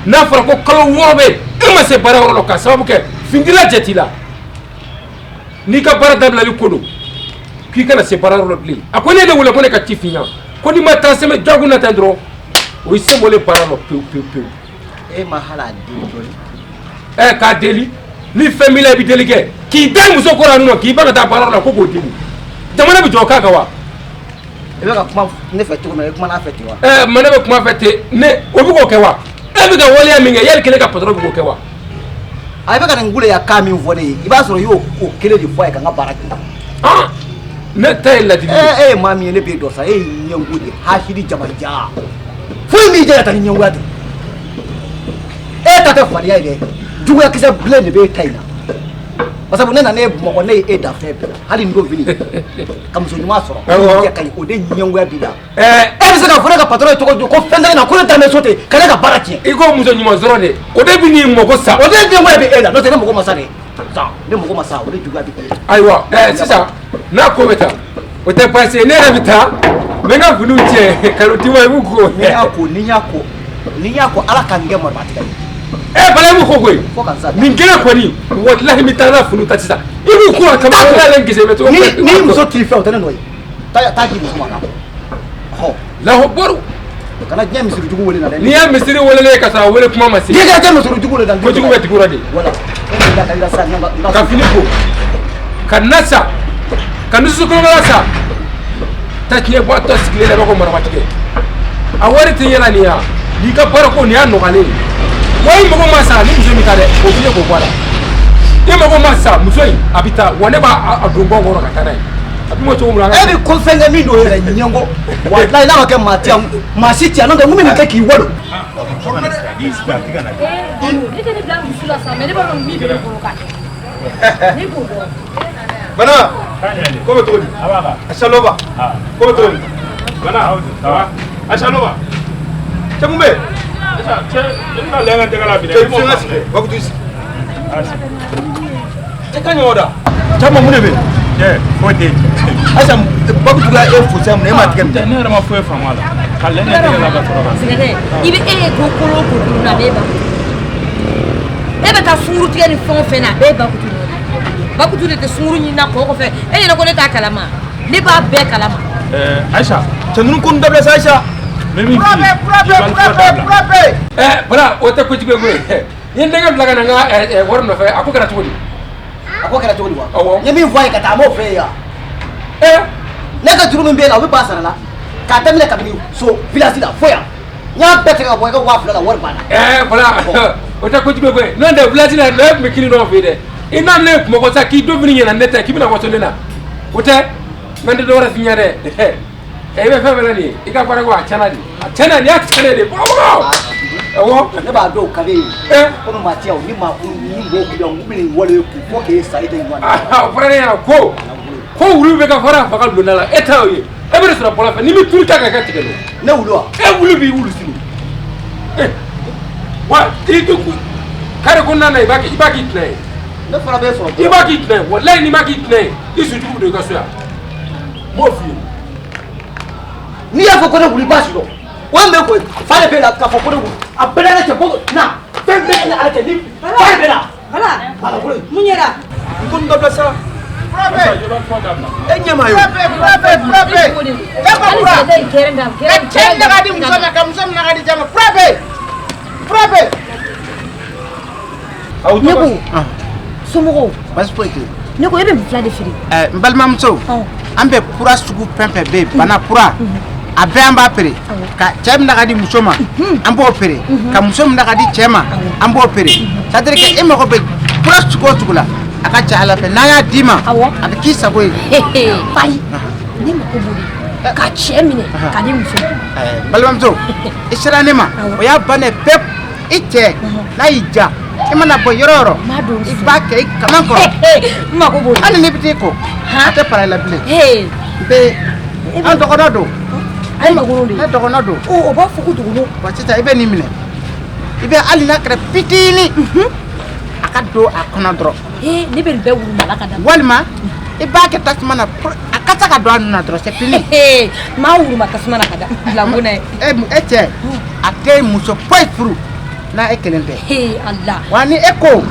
n'a fɔra ko kalo 6 bɛ e ma se baara yɔrɔ la k'a sababu kɛ fintila jate la n'i ka baara dabilali ko don k'i kana se baara yɔrɔ la bilen a ko ne ye ne wele ko ne ka ci f'i ɲɛna ko n'i ma taa sɛmɛ jago na ten dɔrɔn o ye sɛnbɔlen baara la pewu pewu pewu e ma hali a deli dɔɔni k'a deli ni fɛn b'i la i bɛ deli kɛ k'i da muso kɔrɔ yan nɔ k'i ba ka taa baara yɔrɔ la ko k'o deli jamana bɛ jɔ k'a kan wa i bɛ ka kuma ne fɛ cogo min na i kuma n'a fɛ ten wa ma ne bɛ kuma fɛ ten ne o bɛ k'o kɛ wa e bɛ ka waleya min kɛ yali kelen ka patɔrɔn bɛ k'o kɛ wa a i bɛ ka nin guleya kan min fɔ ne ye i b'a sɔrɔ i y'o kelen de fɔ a ye ka n ka baara kɛ ne ta ye ladili e ye maa min ye ne b'e dɔn sa e ye ɲɛngu de hasidi jamanjan foyi m'i jɛ ka taa ni ɲɛnguya tɛ e ta tɛ fadenya ye dɛ juguya kisɛ bilen de b'e ta in na basabu ne nana e Bamakɔ ne ye e da fɛn bɛɛ hali n don fini ka muso ɲuman sɔrɔ kɛ ka ɲi o de ɲɛnguya b'i la e bɛ se ka fɔ ne ka patɔrɔn ye cogo di ko fɛn tɛ ne na ko ne ta mɛ so ten ka ne ka baara tiɲɛ i ko muso ɲuman sɔrɔ de o de bɛ n'i mago sa o de ɲɛnguya bɛ e la n'o tɛ ne mago ma sa dɛ ne mago ma sa o de juguya bɛ e la ayiwa sisan n'a ko bɛ taa o tɛ baasi ye ne yɛrɛ bɛ taa n bɛ n ka finiw cɛ ka n'o d'i ma i b'u ko ni y'a ko ala k'an kɛ marifatigi ye Bala i b'u ko koyi nin kelen kɔni walahi n bɛ taa n ka finiw ta sisan i b'u ko kama ko n'ale kisɛ bɛ to ni muso t'i fɛ o tɛ ne nɔ ye taa di muso ma na lahɔbɔru kana diɲɛ misiri jugu wele na dɛ n'i y'a misiri welelen ka sɔrɔ a wele kuma ma se k'i ka diɲɛ misiri jugu le la ko jugu bɛ tigi la de ka fini ko ka na sa ka nususukɔnɔmala sa ta tiɲɛ bɔ a tɔ sigilen la i b'a fɔ maramatigi a wari tɛ yɛlɛ nin ya n'i ka baara ko nin y'a nɔgɔyalen ye wa i mago ma sa ni muso min ta dɛ o bɛ ne k'o bɔ a la i mago ma sa muso in a bɛ taa wa ne b'a don bɔ kɔrɔ ka taa n'a ye a bɛ cogo min na e bɛ ko fɛn kɛ min don yɛrɛ ɲɛngo walayi n'a ma kɛ maa ti yan maa si ti yan n'o tɛ mun bɛ nin kɛ k'i walo. ne tɛ ne bila muso la sa mais ne b'a dɔn min bɛ ne bolo ka kɛ ne b'o dɔn. Bana ko bɛ cogo di Asaloba ko bɛ cogo di Bana Asaloba cɛ mun bɛ yen cɛ i bɛna lɛn ka tɛgɛ la bi dɛ cɛ n ka sigi bakutu sigi cɛ ka ɲɔgɔn da caman mun de bɛ yen cɛ foyi tɛ yen Ayisa bakutu ka e fosi mun na e ma tigɛ nin tɛ ne yɛrɛ ma foyi faamu a la ka lɛn ka tɛgɛ la ka sɔrɔ ka Sɛgɛdɛ i bɛ e ye ko kolo ko kulu na bɛɛ bakutu e bɛ ka sunguru tigɛ ni fɛn o fɛn na bɛɛ bakutu bakutu de tɛ sunguru ɲini na kɔ kɔfɛ e ɲɛna ko ne t'a kalama ne b'a bɛɛ kalama. Ayisa cɛ ninnu ko nin dabila sa Ayisa n bɛ min f'i ye Bala o tɛ kojugu ye koyi ni ndenge bila kana nga wari nɔfɛ a ko kɛra cogo di a ko kɛra cogo di wa awɔ n ye min fɔ a ye ka taa a m'o fɛ yan ne ka juru min bɛ yen la o bɛ ba sara la k'a daminɛ kabini so village la fo yan n y'a bɛɛ tigɛ ka bɔ i ka 2000 la wari banna voilà o tɛ kojugu ye koyi n'o tɛ village la ne tun bɛ kini dɔn fɛ dɛ i n'a ne kuma ko sa k'i don fini ɲɛna ne tɛ k'i bɛna waso ne na o tɛ n tɛ dɔwɛrɛ f'i ɲɛ dɛ i bɛ fɛn fɛn la nin ye i ka baara ko a tiɲɛna de nin y'a tiɲɛnen de awɔ ne b'a dɔn o ka di ye ko nin maa tiɲɛ o ni maa ni mɔgɔw kun yan n bɛ nin wale kun fo k'e sa e tɛ ɲuman o fɔra ne ɲɛna ko wulu bɛ ka fara a faga lonna la e t'a ye e bɛ sɔrɔ bɔlɔ fɛ ni min turu ta ka kɛ tigɛ don ne wulu wa wulu b'i wulu sini wa i tɛ ku kare kɔnɔna na i b'a k'i tɛnɛ ye ne fana bɛ sɔrɔ i b'a k'i tɛnɛ ye walayi n'i ma k'i tɛnɛ ye i sujugu don i ka so yan n b'o f'i ye n'i y'a fɔ ko ne wuli i b'a si dɔn wa n bɛ ko fa de bɛ la k'a fɔ ko ne wuli a bɛɛ la ne cɛ ko na fɛn bɛɛ ni ala cɛ ni fa de bɛ la bala mun yɛrɛ n ko n dabila sa e ɲɛma ye cɛ daga di muso ma ka muso minɛ ka di cɛ ma frappe ne ko somɔgɔw basi foyi tɛ ne ko e bɛ mun fila de feere n balimamuso an bɛ pura sugu fɛn fɛn bɛ yen bana pura a bɛɛ an b'a pere ka cɛ minɛ ka di muso ma an b'o pere ka muso minɛ ka di cɛ ma an b'o pere c'est à dire que e mago bɛ pura sugu o sugu la a ka ca ala fɛ n'an y'a d'i ma a bɛ k'i sago ye fayi ne mako b'o de ka cɛ minɛ ka di muso balimamuso i sera ne ma o y'a bannen pewu i cɛ n'a y'i ja i mana bɔ yɔrɔ o yɔrɔ i b'a kɛ i kaman kɔrɔ n mako b'o de hali ni bɛ t'i ko a tɛ para i la bilen an dɔgɔnɔ don ne dɔgɔnɔ don o b'a fɔ ko dɔgɔnɔ wa sisan i bɛ nin minɛ i bɛ hali n'a kɛra fitinin a ka don a kɔnɔ dɔrɔn ne bɛ nin bɛɛ wulumala ka da walima i b'a kɛ tasuma na a ka se ka don a nun na dɔrɔn c'est fini maa wuluma tasuma na ka da bilankona ye e cɛ a tɛ muso foyi furu n'a e kelen tɛ ala wa ni e ko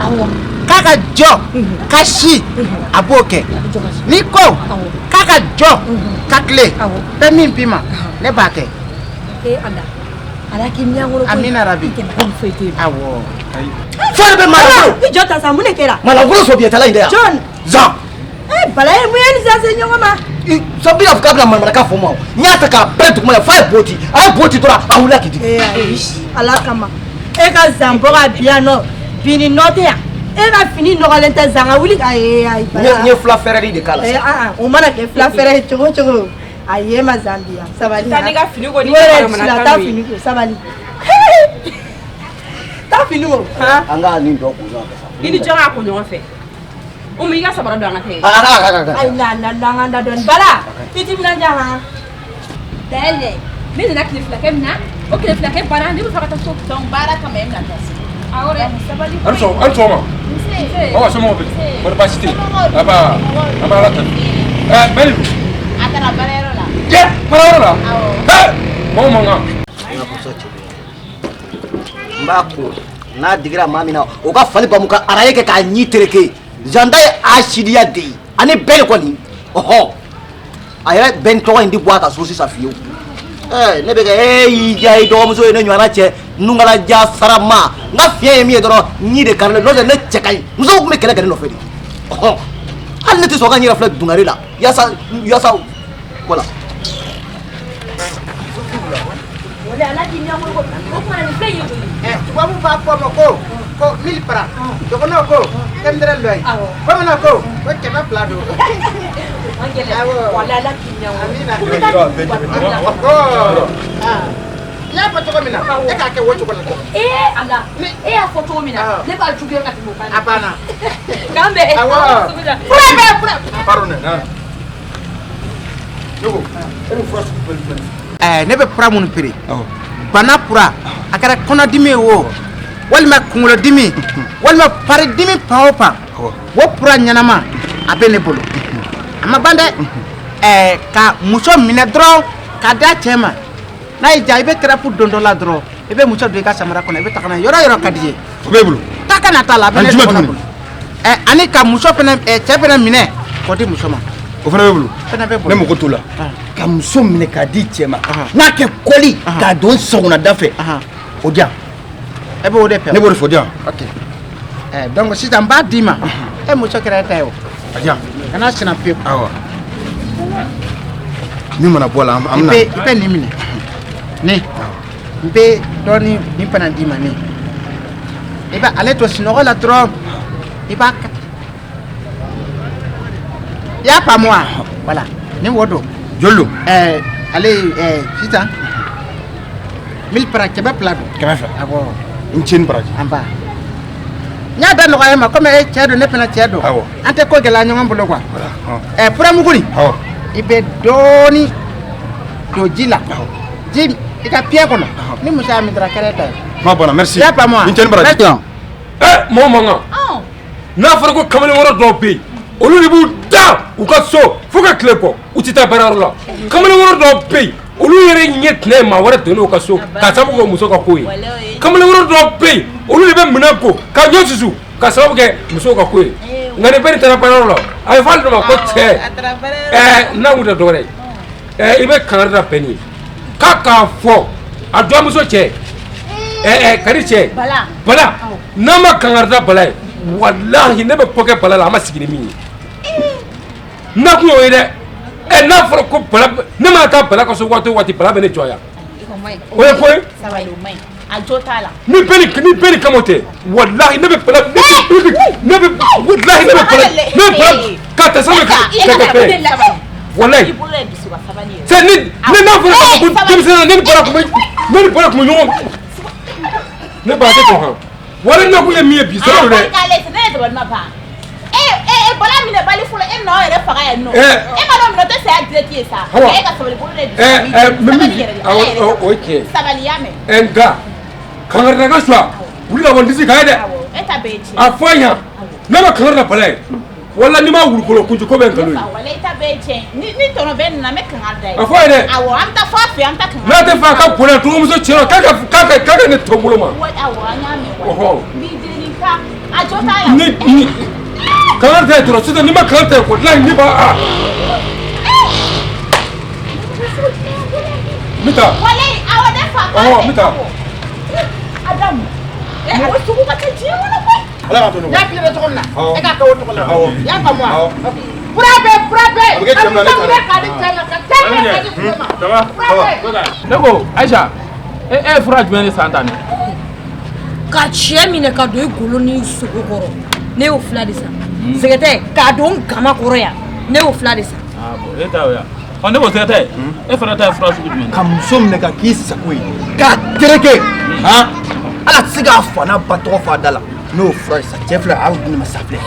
k'a ka jɔ ka si a b'o kɛ n'i ko k'a ka jɔ ka tile bɛɛ min b'i ma ne b'a kɛ ala ala k'i ɲɛnkɔrɔ amina rabi awɔ fɛn bɛ malangolo i jɔ ta sa mun de kɛra malangolo sobiyatala in de yan John zan bala ye mun ye ni zan se ɲɔgɔn ma so bina fɔ k'a bɛna manimanaka fɔ ma n y'a ta k'a bɛɛ duguma la f'a ye boti a ye boti dɔrɔn a wulila k'i di ala kama e ka zan bɔ ka biyan nɔ bini nɔ tɛ yan e ka fini nɔgɔlen tɛ zan ka wuli ka n ye fila fɛrɛri de k'a la o mana kɛ fila fɛrɛ ye cogo o cogo a ye ma zan bi yan sabali taa ne ka fini ko ni taa fini ko sabali taa fini ko an ka nin dɔ kun i ni jɔn k'a ko ɲɔgɔn fɛ o ma i ka sabara don an ka tɛ ayi na an da dɔɔni bala i ti mina ja han dayɛlɛ ne nana tile filakɛ min na o tile filakɛ baara ne bɛ fɛ ka taa so dɔn baara kama e bɛna taa so awɔ dɛ sabali hali sɔgɔma awa somɔgɔw bɛ kɔri baasi tɛ yen a b'a ala tanu mɛri dun a taara baarayɔrɔ la baarayɔrɔ la mɔgɔ mankan n b'a kun n'a digira maa min na o ka fali bamu ka araye kɛ k'a ɲi tereke zanda ye asidiya de ye ani bɛɛ de kɔni ɔhɔ a yɛrɛ bɛ n tɔgɔ in di bɔ a ka so sisan fiyewu ne bɛ kɛ y'i diya i dɔgɔmuso ye ne ɲɔgɔnna cɛ nungalaja sarama n ka fiɲɛ ye min ye dɔrɔn ɲi de karilen n'o tɛ ne cɛ ka ɲi musow tun bɛ kɛlɛ kɛ ne nɔfɛ de ɔhɔ hali ne tɛ sɔn ka n yɛrɛ filɛ dungare la yaasa voilà. tubabu b'a fɔ ma ko 1000 francs dɔgɔnɔ ko 500 lɔyi bamanan ko kɛmɛ fila don n y'a fɔ cogo min na e k'a kɛ o cogo la ala e y'a fɔ cogo min na ne b'a juguya ka tɛmɛ o kan a banna k'an bɛɛ pardon ne bɛ fura minnu pere bana fura a kɛra kɔnɔdimi ye o walima kunkolodimi walima faridimi fan o fan o fura ɲɛnama a bɛ ne bolo a ma ban dɛ ka muso minɛ dɔrɔn k'a d'a cɛ ma n'a y'i diya i bɛ kɛrɛfu don dɔ la dɔrɔn i bɛ muso don i ka samara kɔnɔ i bɛ taga n'a ye yɔrɔ yɔrɔ ka di ye o b'e bolo taa kana t'a la a bɛ ne tɔgɔ la bolo ani ka muso fɛnɛ cɛ fɛnɛ minɛ k'o di muso ma o fana b'e bolo fɛnɛ bɛ bolo ne mago t'o la ka muso minɛ k'a di cɛ ma n'a kɛ kɔli k'a don sagona da fɛ o di yan e b'o de fɛ ne b'o de fɔ diyan ok donc sisan n b'a d'i ma e muso kɛra ta ye o a diyan kana sinna pewu awɔ min mana bɔ la an bɛna i bɛ nin minɛ ne n bɛ dɔɔni min fana d'i ma ne i bɛ ale to sunɔgɔ la dɔrɔn i b'a kɛ i y'a faamu wa voilà ni wo don joli don ale sisan 1000 francs kɛmɛ fila don 200 awɔ n cɛ ni baraji an ba n y'a da nɔgɔya ma komi e cɛ don ne fana cɛ don awɔ an tɛ ko gɛlɛya ɲɔgɔn bolo quoi furamuguri awɔ i bɛ dɔɔni don ji la ji i ka pied kɔnɔ ni muso y'a min dɔrɔn kɛlɛ ta ye ma bɔnna merci i y'a faamu wa n cɛ ni baraji mɔgɔ mankan n'a fɔra ko kamalen wɛrɛ dɔw bɛ yen olu de b'u da u ka so fo ka tile bɔ u tɛ taa baarayɔrɔ la kamalen wɛrɛ dɔw bɛ yen olu yɛrɛ ɲɛ tɛnɛ maa wɛrɛ donnen u ka so ka sababu kɛ muso ka ko ye kamalen wɛrɛ dɔw bɛ yen olu de bɛ minɛn ko ka ɲɔ susu ka sababu kɛ muso ka ko ye nka nin bɛɛ nin taara baarayɔrɔ la a ye fɔ ale de ma ko cɛ n'a kun tɛ dɔwɛrɛ ye i bɛ kangari da bɛn nin ye k'a k'a fɔ a dɔgɔmuso cɛ kari cɛ bala n'a ma kangari da bala ye walahi ne bɛ ko kɛ bala la a ma sigi ni min ye n'a kun y'o ye dɛ n'a fɔra ko bala ne ma taa bala ka so waati o waati bala bɛ ne jɔ yan o ye ko ye ni bɛɛ ni kama o tɛ walahi ne bɛ bala ne bɛ bala k'a ta sanfɛ ka fɛn walahi c'est ni n'a fɔra ko denmisɛnnin ne ni bala kun bɛ ɲɔgɔn ne b'a kɛ tɔn kan wala ne kun ye min ye bi sɔrɔ dɛ bala minɛ bali fɔlɔ e nɔ yɛrɛ faga yan nɔ e ma dɔn minɛ tɛ saya direct ye sa e ka sabali bolo de o ye tiɲɛ sabali y'a mɛn nka kangari ka suwa wuli ka bɔ disi kan ye dɛ e ta bɛɛ ye tiɲɛ a fɔ an ɲa ne ma kangari da bala ye wala ni ma wulukolo kunju ko bɛ nkalon ye wala e ta bɛɛ ye tiɲɛ ni tɔnɔ bɛ nin na n bɛ kangari da ye a fɔ a ye dɛ awɔ an bɛ taa fɔ a fɛ an bɛ taa kangari n'a tɛ fɛ a ka bonya dɔgɔmuso cɛ k'a ka ne tɔ bolo ma awɔ an y'a mɛn n b'i deli ka a jɔ t'a la ni kangari tɛ dɔrɔn sisan ni ma kangari tɛ ko dilan ni ba n bɛ taa walayi awɔ ne fa n bɛ taa Adamu o sugu ka kɛ diɲɛ kɔnɔ koyi ala ka to ne n y'a f'i ɲɛna cogo min na e k'a kɛ o cogo la i y'a faamu wa a bɛ kɛ cɛ bila ne ta la ne ko Ayisa e ye fura jumɛn de san tan ne ka cɛ minɛ ka don i golo ni sogo kɔrɔ ne y'o 2 de san sɛgɛtɛ k'a don n gama kɔrɔ yan ne y'o 2 de san e ta o ya ne ko sɛgɛtɛ e fana ta ye fura sugu jumɛn ka muso minɛ ka k'i sago ye k'a tereke ala tɛ se k'a fa n'a ba tɔgɔ fɔ a da la n'o fura ye sa cɛ filɛ a y'o di ne ma sa filɛ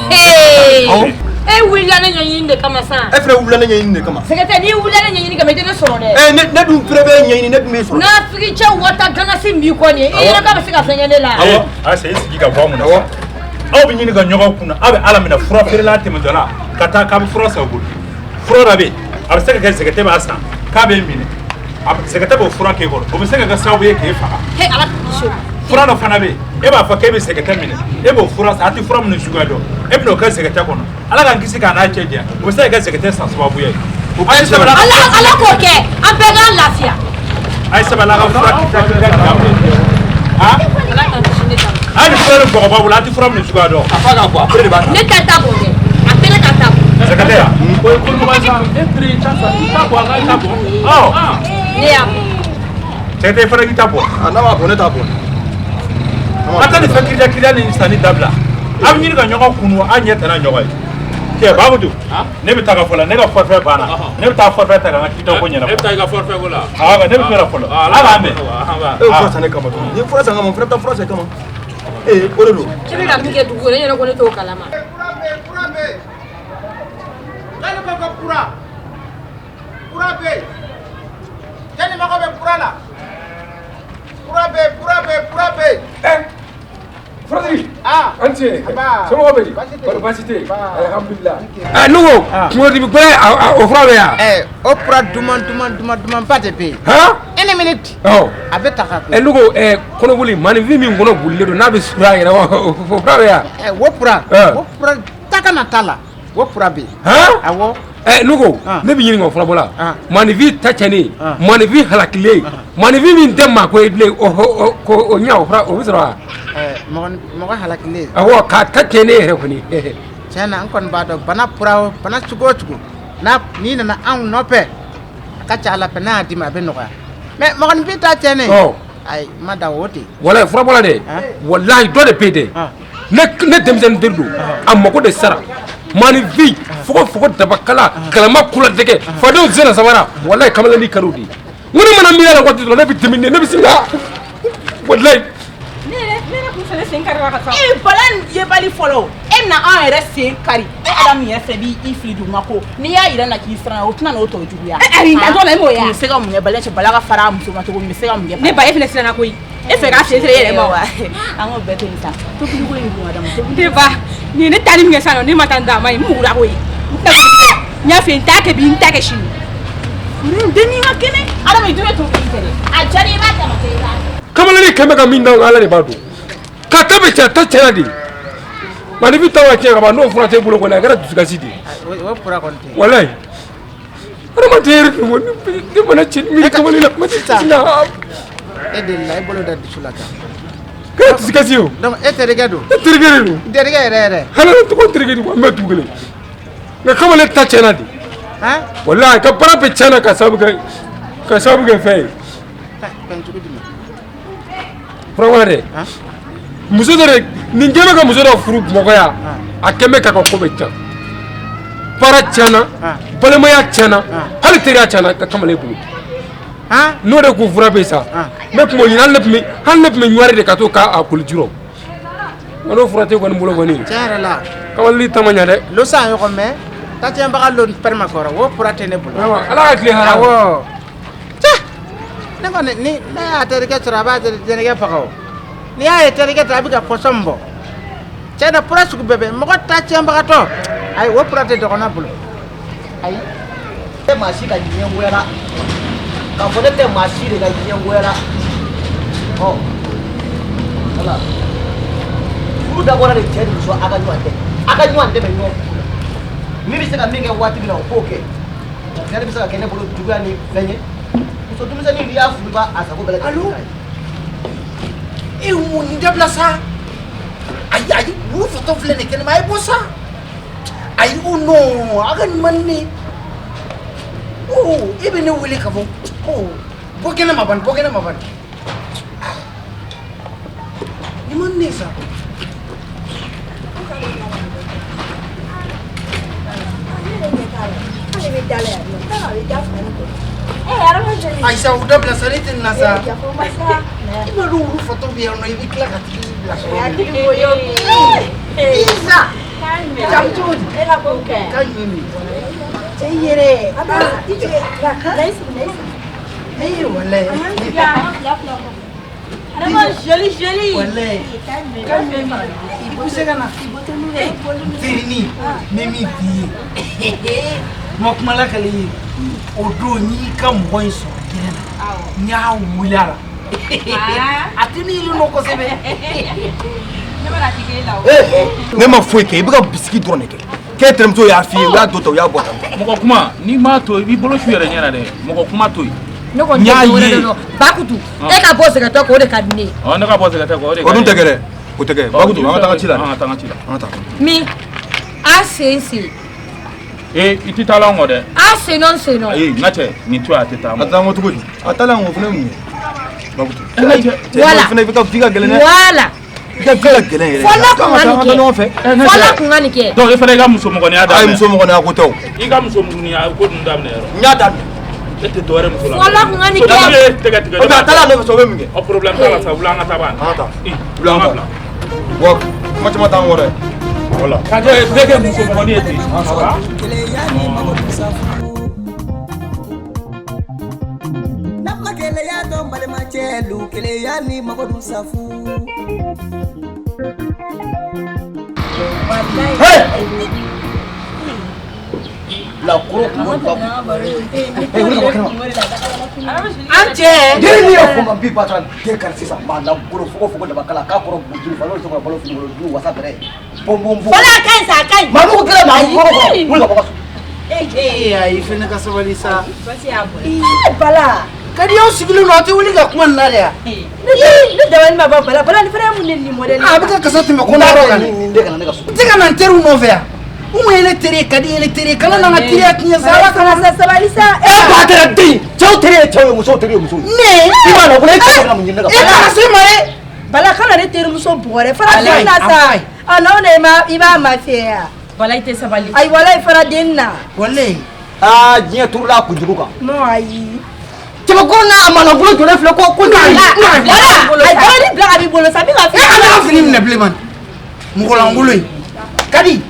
e wulila ne ɲɛɲini de kama sa e fɛnɛ wulila ne ɲɛɲini de kama sɛgɛtɛ n'i wulila ne ɲɛɲini kama i tɛ ne sɔrɔ dɛ ne dun fɛnɛ bɛ ɲɛɲini ne dun b'e sɔrɔ nafigi cɛ wata ganasi min b'i kɔ nin ye i yɛrɛ k'a bɛ se ka fɛn kɛ ne la awɔ Ayisa i sigi ka bɔ mun na sa aw bɛ ɲini ka ɲɔgɔn kunna aw bɛ ala minɛ fura feerela tɛmɛtɔ la ka taa k'a bɛ fura san u bolo fura dɔ bɛ yen a bɛ se ka kɛ sɛgɛtɛ b'a san k'a bɛ minɛ sɛgɛtɛ b'o fura k'e kɔrɔ o bɛ se ka kɛ sababu ye k'e faga fura dɔ fana bɛ yen e b'a fɔ k'e bɛ sɛgɛtɛ minɛ e b'o fura san a tɛ fura minɛ suguya dɔn e bɛn'o kɛ sɛgɛtɛ kɔnɔ ala k'an kisi k'a n'a cɛ janya o bɛ se ka kɛ sɛgɛtɛ san sababu ye ala k'o kɛ an bɛɛ k'an lafiya Ayisa ala ka fura hali fura ni bɔgɔba bolo a tɛ fura minɛ suguya dɔn a fa k'a bɔ a bɛɛ de b'a ta ne tɛ taa bɔ dɛ a bɛɛ ne ka taa bɔ sɛgɛtɛ yan o ye ko ɲuman sa e pere i ta sa i ta bɔ a ka i ta bɔ ne y'a bɔ sɛgɛtɛ i fana k'i ta bɔ n'a m'a bɔ ne t'a bɔ a tɛ nin fɛn kiriya ni sanni dabila a bɛ ɲini ka ɲɔgɔn kunu a ɲɛ tɛna ɲɔgɔn ye cɛ Bamudu ne bɛ taa ka fɔlɔ ne ka forfait banna ne bɛ taa forfait ta ka n ka kitɔ ko ɲɛnabɔ e bɛ taa i ka forfait ko la awɔ ne bɛ fɛrɛ fɔlɔ ala k'a mɛn e ye fura san ne kama ni ye fura san kama n fana bɛ taa fura san kama o de don i bɛ ka min kɛ dugu kɔnɔ ne yɛrɛ ko ne t'o kalama Pura bɛ yen yanni mago bɛ pura la pura bɛ yen Fratiri an cɛ somɔgɔw bɛ di kɔni baasi tɛ yen alhamdulilah ne ko kunkolodimi gɛlɛn o fura bɛ yan o pura duman ba de bɛ yen une minute a bɛ ta ka ne ko kɔnɔboli maninfin min kɔnɔ bolilen don n'a bɛ sugu a yɛrɛ o fura bɛ yan o pura ta kana t'a la o pura bɛ yen awɔ nugo ne bi ɲininka o fɔlɔ bɔla maanifin ta cɛnnen maanifin halakilen maanifin min tɛ maa ko ye bilen o ɲɛ o bɛ sɔrɔ wa. mɔgɔ halakilen. awɔ k'a ta cɛnnen yɛrɛ kɔni. tiɲɛ na n kɔni b'a dɔn bana pura o bana cogo o cogo n'i nana anw nɔfɛ a ka ca ala fɛ n'a y'a d'i ma a bɛ nɔgɔya mais mɔgɔninfin ta cɛnnen. ayi ma da o ten. walayi furabɔla de walayi dɔ de bɛ yen dɛ ne denmisɛnnin teri don a mago de sara maanifin fogo dabakala kalama kula dɛgɛ fadenw sena sabara walayi kamalenin kariw de n ko ne mana miiri a la waati dɔ ne bɛ dimi ne bɛ sin ka walayi. bala ye bali fɔlɔ e bɛna an yɛrɛ sen kari e adamu yɛrɛ fɛ b'i fili duguma ko n'i y'a yira na k'i siran o tɛna n'o tɔ juguya. ntɔ la e m'o ye. n bɛ se ka mun kɛ bala cɛ bala ka fara a muso ma cogo min n bɛ se ka mun kɛ. ne ba e fana siranna koyi e fɛ k'a sen siri e yɛrɛ ma wa. an k'o bɛɛ to yen sa tobili ko in dun ka dama. ne ba nin ye ne taali min kɛ sisan nɔ ne ma taa n da a ma ye n mugura ko ye n y'a fɛ n t'a kɛ bi n t'a kɛ sini. dennin ka kɛnɛ adamu i dun bɛ to k'i fɛ dɛ a diyara i b'a dama kɛ i b'a. kamalenin kɛmɛ ka min dɔn ala de b'a dɔn ka ta bɛ cɛ ta cɛya de maanifin ta wa cɛ ka ban n'o fura t'e bolo kɔni a kɛra dusukasi de ye. o pura kɔni tɛ. walayi adamaden yɛrɛ de ne mana cɛ miiri kamalenin la kuma tɛ ci la. e delila e bolo da dusu la tan. kɛra dusukasi o. donc e terikɛ don. e terikɛ de don. terikɛ yɛrɛ. hali ne tɔgɔ terikɛ de ko an bɛ dugu kelen nka kamalen ta cɛna de. walayi ka baara bɛ cɛna ka sababu kɛ fɛn ye. furabɔla dɛ muso dɔ de nin kɛ bɛ ka muso dɔ furu bamakɔya a kɛ bɛ ka ko bɛ ca baara tiɲɛna balimaya tiɲɛna hali teriya tiɲɛna ka kamalen bolo n'o de kun fura bɛ sa ne tun b'o ɲini hali ne tun bɛ ɲɔri de ka to k'a koli jurɔ nka n'o fura tɛ kɔni bolo kɔni. tiɲɛ yɛrɛ la kamalen ta ma ɲɛ dɛ. lo san ɲɔgɔn mɛ tatiɲɛbaga lo pɛrɛma kɔrɔ o fura tɛ ne bolo. ala ka tile hara. awɔ ne kɔni ni ne y'a terikɛ sɔrɔ a b'a terikɛ faga o n'i y'a ye terikɛ ta a bɛ ka pɔsɔn bɔ cɛ na pura sugu bɛɛ bɛ mɔgɔ ta tiɲɛbagatɔ ayi o pura tɛ dɔgɔna bolo ayi. e maa si ka diɲɛ goyara k'a fɔ ne tɛ maa si de ka diɲɛ goyara wala furu dabɔra de cɛ ni muso a ka ɲɔgɔn dɛmɛ ɲɔgɔn min bɛ se ka min kɛ waati min na o k'o kɛ cɛ bɛ se ka kɛ ne bolo juguya ni fɛn ye. muso denmisɛnnin n'i y'a furu ba a sago bɛɛ lajɛlen. e mun nin dabila sa ayi wulu fatɔ filɛ nin kɛnɛma a ye bɔ sa ayi o non a ka nin man di ne e bɛ ne wele ka fɔ bɔ kɛnɛma bani nin man di ne sa. Aisha udah belasan itu nasa. Ini baru urut foto biar no ini kelak hati belasan. Bisa. Jamjud. Kan ini. Ceyere. Apa? Itu. Ayo walai. Ada jeli. Walai. Kan ini. Ibu segana. Ini mimi di. Mau kemana kali? Odo ni ka mɔgɔ in sɔrɔ kɛnɛ na n y'a wuli a la a tɛ ne yiri nɔ kosɛbɛ. ne ma foyi kɛ i bɛ ka bisiki dɔrɔn de kɛ k'e terimuso y'a f'i ye u y'a dɔ ta u y'a bɔ tan. mɔgɔ kuma n'i m'a to i b'i bolo su yɛrɛ ɲɛna dɛ mɔgɔ kuma to yen. ne kɔni tɛ wɛrɛ de dɔn Bakutu e ka bɔ sɛgɛtɔ k'o de ka di ne ye. ne ka bɔ sɛgɛtɔ k'o de ka di ne ye. o dun tɛ kɛ dɛ o tɛ kɛ Bakutu an ka taa ci la. an ka taa ci la. an ka taa. min a sen. i tɛ taa la n kɔ dɛ. a senɔ. ayi n ka cɛ nin to yen a tɛ taa. a taa n kɔ cogo di a taa la n kɔ fana mun ye Bakutu. wala fana f'i ka gɛlɛn dɛ. wala. i ka gɛlɛn yɛrɛ. fɔlɔ kun ka nin kɛ. fɔlɔ kun ka nin kɛ. donc i fana i ka muso mɔgɔniya daminɛ. a ye muso mɔgɔniya ko tɛ o. i ka muso mɔgɔniya ko ninnu daminɛ yɔrɔ. n y'a daminɛ. e tɛ dɔwɛrɛ muso la. fɔlɔ kun ka nin kɛ. o tɛ a taa la nɔfɛ sɔ bɛ mun kɛ. o problème t'a la sa wula an ka taa ban. an ka taa wula an ka bila. wa kuma caman t'an kɔ dɛ. voilà. ka kɛ bɛɛ kɛ muso mɔgɔnin ye ten. Keleya don balima cɛlu keleya ni Mamadu Safu. La kuro kuma ba. An cɛ. Jeli ni ya fɔ bi patron ke kar sisan ba la kuro fogo de bakala ka kɔrɔ buju falo so balo fini du wasa bere. Bom. Wala kan sa kan. Mamu kala ma kuro ko. Wala ba. Ayi fɛnɛ ka sabali sa. Bala. Kadi y'aw sigilen don a tɛ wuli ka kuma nin na de yan. Ne dabali ma ban Bala. Bala ni fana mun ni modèle. A bɛ ka kasa tɛmɛ ko n'a kan nin de kana ne ka so. Tɛ ka na n teriw nɔfɛ yan. Mun ye ne teri Kadi ye ne teri kana na n ka teriya tiɲɛ sa. Ala kana sa sabali sa. Ba kɛra den cɛw teri ye cɛw ye musow teri ye musow ye. Ne. I b'a dɔn ko ne tɛ ka mun ɲini ne ka so. E kana se ma dɛ. Bala kana ne terimuso bugɔrɛ fara den na sa. N'aw ne i b'a mafia. Bala i tɛ sabali. Ayi wala i fara den na. Wale. Diɲɛ turula a kunjugu kan. Non ayi. Cɛbakɔrɔ n'a manabolo jɔlen filɛ ko Ayi dɔɔni bila ka b'i bolo sa min ka E kana ka fini minɛ bilen man. Mɔgɔlankolon in. Kadi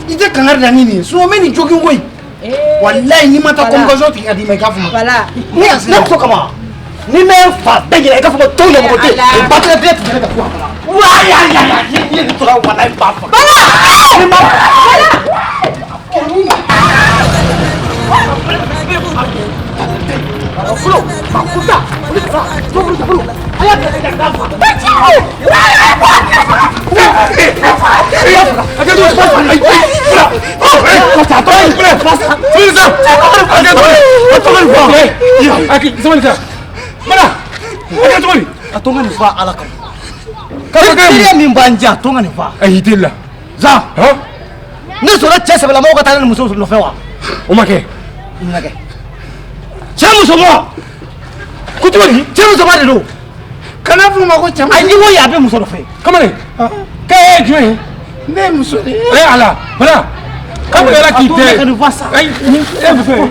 i tɛ kangari da ni nin ye sinon n bɛ nin jogin koyi. Walayi n'i ma taa convocation tigɛ ka d'i ma i k'a fɔ n ma. Bala. Ne muso kama ni ne fa bɛɛ ɲɛna i k'a fɔ ko tɔw ɲɛmɔgɔ tɛ yen ba tɛ den tigɛ ne ka so kɔnɔ. Ni nin tora walayi n b'a faga. A to ŋa nin fɔ Ala kama. Teriya min b'an jɛ a to ŋa nin fɔ. A y'i deli la. Zan. Ne sɔnna cɛ sɛbɛlamɔgɔw ka taa ne ni muso nɔfɛ wa? O ma kɛ. O ma kɛ. Cɛ musoman. Ko cogo di? Cɛ musoman de don. Kana fɔ ma ko cɛ. A n'i ko ye a bɛ muso nɔfɛ. Kamalen. K'e ye jumɛn ye? Ne ye muso de ye. Ala Bala. K'aw yɛrɛ k'i tɛ. A to ne ka nin fɔ sa. Ayi e muso ye.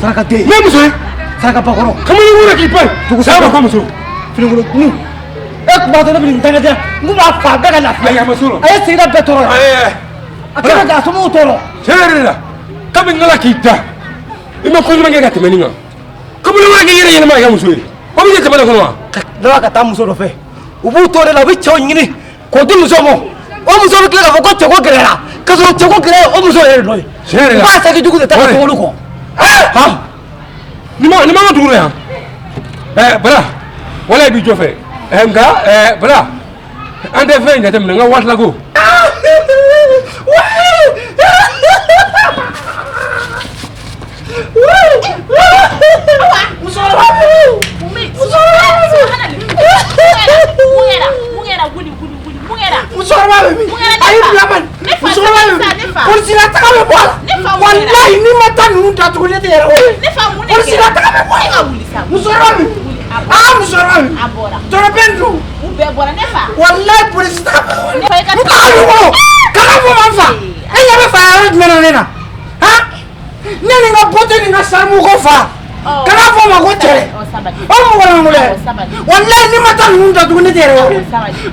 Saraka den. Ne muso ye. Saraka bakɔrɔ. Kamalen wele k'i pan. Tugu sa ma ko muso. Finikolo kunu. E kun b'a to ne bɛ nin tɛgɛ n kun b'a fa bɛɛ ka lafiya. Ayi a ma s'o la. A ye sigida bɛɛ tɔɔrɔ. A kɛlen k'a somɔgɔw tɔɔrɔ. Tiɲɛ yɛrɛ de la. Kabini Ala k'i da. I ma ko ɲuman kɛ ka tɛmɛ nin kan. Kamalen wele k'i yɛrɛ yɛlɛma ka kɛ muso ye. O bɛ kɛ jamana kɔnɔ wa? Ne b'a ka taa muso nɔfɛ. U b'u to de la u bɛ cɛw ɲini k'o di muso ma. O muso bɛ tila k'a fɔ ko cɛko gɛlɛyara. K'a sɔrɔ cɛko gɛlɛya o muso yɛrɛ de nɔ ye. Tiɲɛ yɛrɛ la. U b'a saki jugu de ta ka sokolo kɔ. Nin ma ka dugu la yan. Bala wala i b'i jɔ fɛ. Nka Bala an tɛ fɛn jateminɛ n ka waati la ko. Musokɔrɔba bɛ min? A y'i bila man. Musokɔrɔba bɛ min? Polisila taga bɛ bɔ a la. Walayi n'i ma taa ninnu datugu ne tɛ yɛrɛ o ye. Polisila taga bɛ bɔ a la. Musokɔrɔba bɛ min? Musokɔrɔba bɛ min? Tɔrɔbɛn dun. Walayi polisi taga bɛ bɔ a la. N taga bɛ bɔ. Kana fɔ ma fa. E ɲɛ bɛ fa yɔrɔ jumɛn na ne na? Ne ni n ka bɔtɛ ni n ka sarimu ko fa. Kana fɔ ma ko cɛ. O mɔgɔlankolon dɛ. Walayi n'i ma taa ninnu datugu ne tɛ yɛrɛ o ye.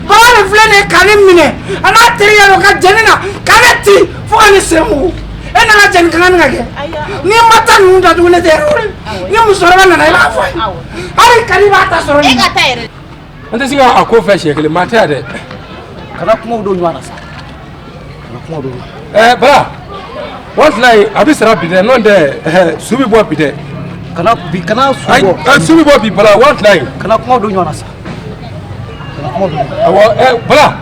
Bagan de filɛ nin ye ka ne minɛ a n'a teriya dɔ ka jɛni na ka ne ci fo ka ne sen mugu. E nana jɛni ka kan ka kɛ. N'i ma taa ninnu datugu ne tɛ yɛrɛ o ye. Ni musokɔrɔba nana i b'a fɔ a ye. Hali Kadi b'a ta sɔrɔ nin. An tɛ se k'a ko fɛ siɲɛ kelen maa tɛ yan dɛ. Kana kumaw don ɲɔgɔn na sa. Kana kumaw don ɲɔgɔn na. Bala waati la ye a bɛ sara bi dɛ n'o tɛ su bɛ bɔ bi dɛ. Kana su bɔ. Su bɛ bɔ bi Bala waati la ye. Kana kumaw don ɲɔgɔn na sa. Kana kumaw don ɲɔgɔn na. Awɔ Bala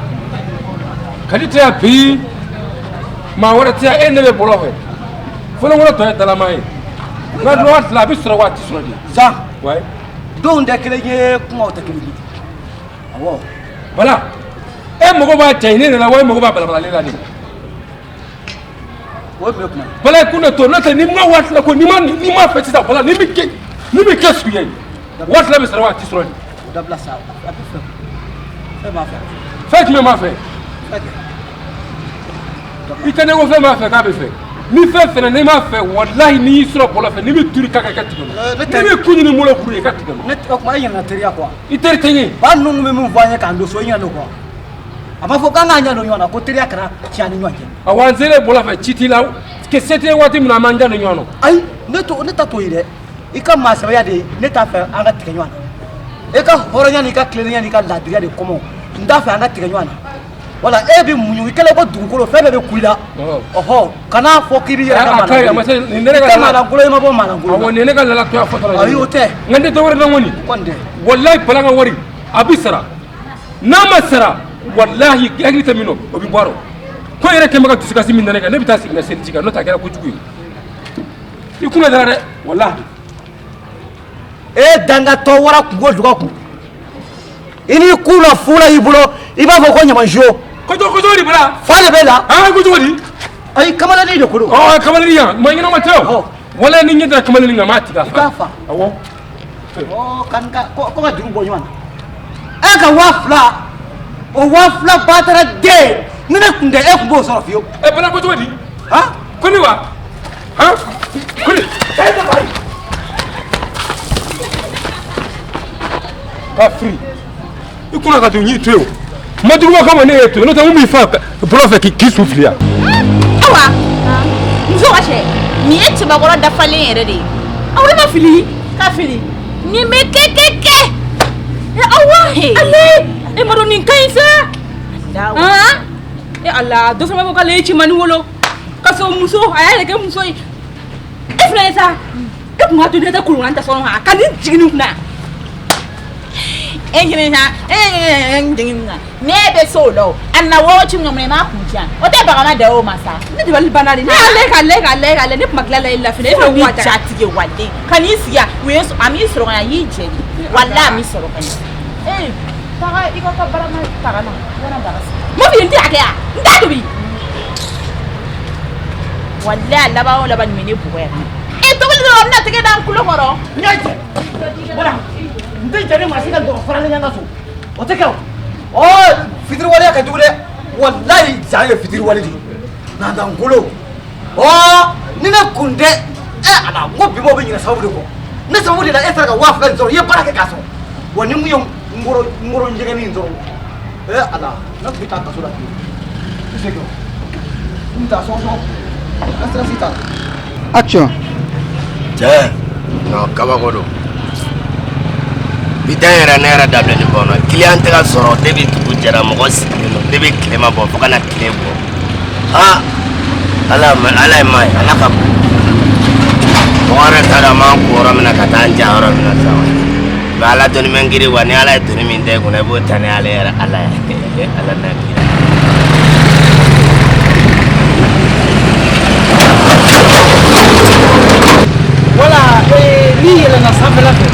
Kadi tɛ yan bi maa wɛrɛ tɛ yan e ne bɛ bɔlɔ fɛ fɔlɔfɔlɔ tɔ ye dalama ye nka dun waati la a bɛ sɔrɔ waati sɔrɔ de. Zan denw tɛ kelen ye kumaw tɛ kelen ye. Awɔ. Bala e mago b'a cɛ ɲini de la wa e mago b'a balabalali la de. Bala kun ne to n'o tɛ ni ma waati la ko n'i ma fɛ sisan Bala n'i bɛ kɛ sugu ye waati la bɛ sɔrɔ waati sɔrɔ de. Dabila sa a bɛ fɛ. Fɛn b'a fɛ. Fɛn jumɛn b'a fɛ? I tɛ ne ko fɛn b'a fɛ k'a bɛ fɛ. Ni fɛn fɛnɛ n'i m'a fɛ walahi n'i y'i sɔrɔ bɔlɔ fɛ n'i bɛ turu k'a ka tigɛ n'i bɛ kun ɲini molo kuru ye i ka tigɛ ne o kuma e ɲɛna teriya quoi. I teri tɛ n ye. Ba ninnu bɛ min fɔ an ye k'an don so i ɲɛna quoi. A b'a fɔ k'an k'an ɲɛ don ɲɔgɔn na ko teriya kana tiɲɛ ani ɲɔgɔn cɛ. Awɔ an selen bɔlɔ fɛ ci t'i la se tɛ waati min na an b'an jan don ɲɔgɔn na. Ayi ne ta t'o ye dɛ i ka maa sɛbɛya de ne t'a fɛ an ka tigɛ ɲɔgɔn na e ka hɔrɔnya n'i ka tilennenya n'i ka laadiriya de kɔmɔ n t'a fɛ an ka tigɛ ɲɔgɔn na wala e bɛ muɲu i kɛlen ko dugukolo fɛn bɛɛ bɛ ku i la ɔhɔ kana fɔ k'i b'i yɛrɛ ka maalankolon i ma bɔ maalankolon awɔ nin ye ne ka lalatɔya fɔ dɔrɔn ayi o tɛ nka n tɛ dɔwɛrɛ dɔn kɔni kɔni tɛ walayi Bala ka wari a bɛ sara nama sara wallahi hakili tɛ min na o bɛ bɔ a ko yɛrɛ kɛmɛ ka dusukasi min na ne kan ne bɛ taa sigi na seli kan n'o tɛ a kɛra kojugu ye i kunna dara dɛ wallahi dangatɔ wara kungo juga kun i n'i kun na fula y'i bolo i b'a fɔ ko ɲamanzo kojugu de bala fa de bɛ la kojugu di ayi kamalenni de ko don kamalenni yan maa ɲɛnama tɛ o wala ni ɲɛ dara kamalenni kan maa tigɛ i k'a fa awɔ ko ka juru bɔ ɲɔgɔn na e ka 2000 o 2000 ba taara den ni ne kun tɛ e kun b'o sɔrɔ fiyewu bala kojugu di ko ni wa ko ni ka firi i kunna ka to n y'i to yen o ma juguba kama ne y'e to yen n'o tɛ mun b'i fa bolo fɛ k'i su fili yan awa muso ka cɛ nin ye cɛbakɔrɔ dafalen yɛrɛ de ye aw de ma fili ka fili nin bɛ kɛ awa ale e ma dɔn nin ka ɲi sa ala dɔ fana bɛ k'ale ye cɛmannin wolo ka sɔrɔ muso a y'a yɛrɛ kɛ muso ye e filɛ ye sa e kun ka to ne tɛ kolon ta sɔrɔ a ka nin jigin kunna e jigin sa jigin kunna ne bɛ so o la o a na wɔɔrɔ ci min ma kun ca o tɛ bagama da o ma sa ne dabali banna de ne k'ale ne kuma tilala e la fɛnɛ e bɛ wa ja tigɛ waliden ka n'i sigi yan u ye a m'i sɔrɔ ka a y'i jɛ de walahi a m'i sɔrɔ ka ɲɛ taga i ka barama taga na yana daga mo bi n tɛ a kɛ yan n t'a tobi walahi a laban o laban nin bɛ ne bugɔ yan tobili dɔrɔn n bɛna tɛgɛ da n kulo kɔrɔ n y'a jɛ wala n tɛ jɛ ne ma se ka dɔgɔ faralen ɲɛ ka so o tɛ kɛ o fitiri waleya ka jugu dɛ walahi ja ye fitiri wale de ye nanzangolo ni ne kun tɛ ala n ko bi m'o bɛ ɲinɛ sababu de kɔ ne sababu de la e sera ka 2000 in sɔrɔ i ye baara kɛ k'a sɔrɔ wa ni mun ye ngoro njɛgɛni in sɔrɔ ala ne tun bɛ taa kaso la bi i se kɛ n bɛ taa sɔgɔsɔgɔ n ka sira si t'a la. Action. Cɛ non kabako don bi dan yɛrɛ ne yɛrɛ dabileni bɔnɔ client tɛ ka sɔrɔ depuis dugu jɛra mɔgɔ sigilen don depuis tile ma bɔ fo ka na tile bɔ ala ye ma ye ala ka bon mɔgɔ yɛrɛ t'a dɔn an m'an ko yɔrɔ min na ka taa an jan yɔrɔ min na sa mais ala dɔnni bɛ n giri wa ni ala ye dɔnni min da i kunna i b'o ta ni ale yɛrɛ ala ye ala n'a kira. Wala ni yɛlɛnna sanfɛla fɛ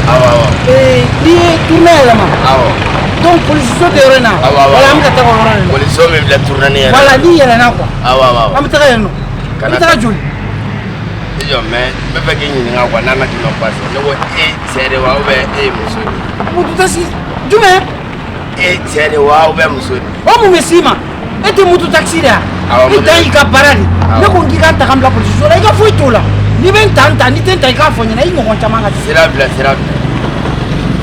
ni ye tourné yɛlɛma donc polisiso tɛ yɔrɔ in na wala an bɛ ka taga o yɔrɔ in na polisiso min filɛ tourné ni yɛrɛ wala ni yɛlɛnna quoi an bɛ taga yen nɔ an bɛ taga joli i jɔ mais n bɛ fɛ k'i ɲininka quoi n'an ka tɛmɛ pase ne ko e cɛ de wa ou bien e ye muso de ye mutu taxi jumɛn e cɛ de wa ou bien muso de o mun bɛ s'i ma e tɛ mutu taxi de ya i dan y'i ka baara de ne ko n k'i ka taga n bila polisiso la i ka foyi t'o la ni bɛ n ta ni tɛ n ta i k'a fɔ ɲɛna i ɲɔgɔn caman ka sira bila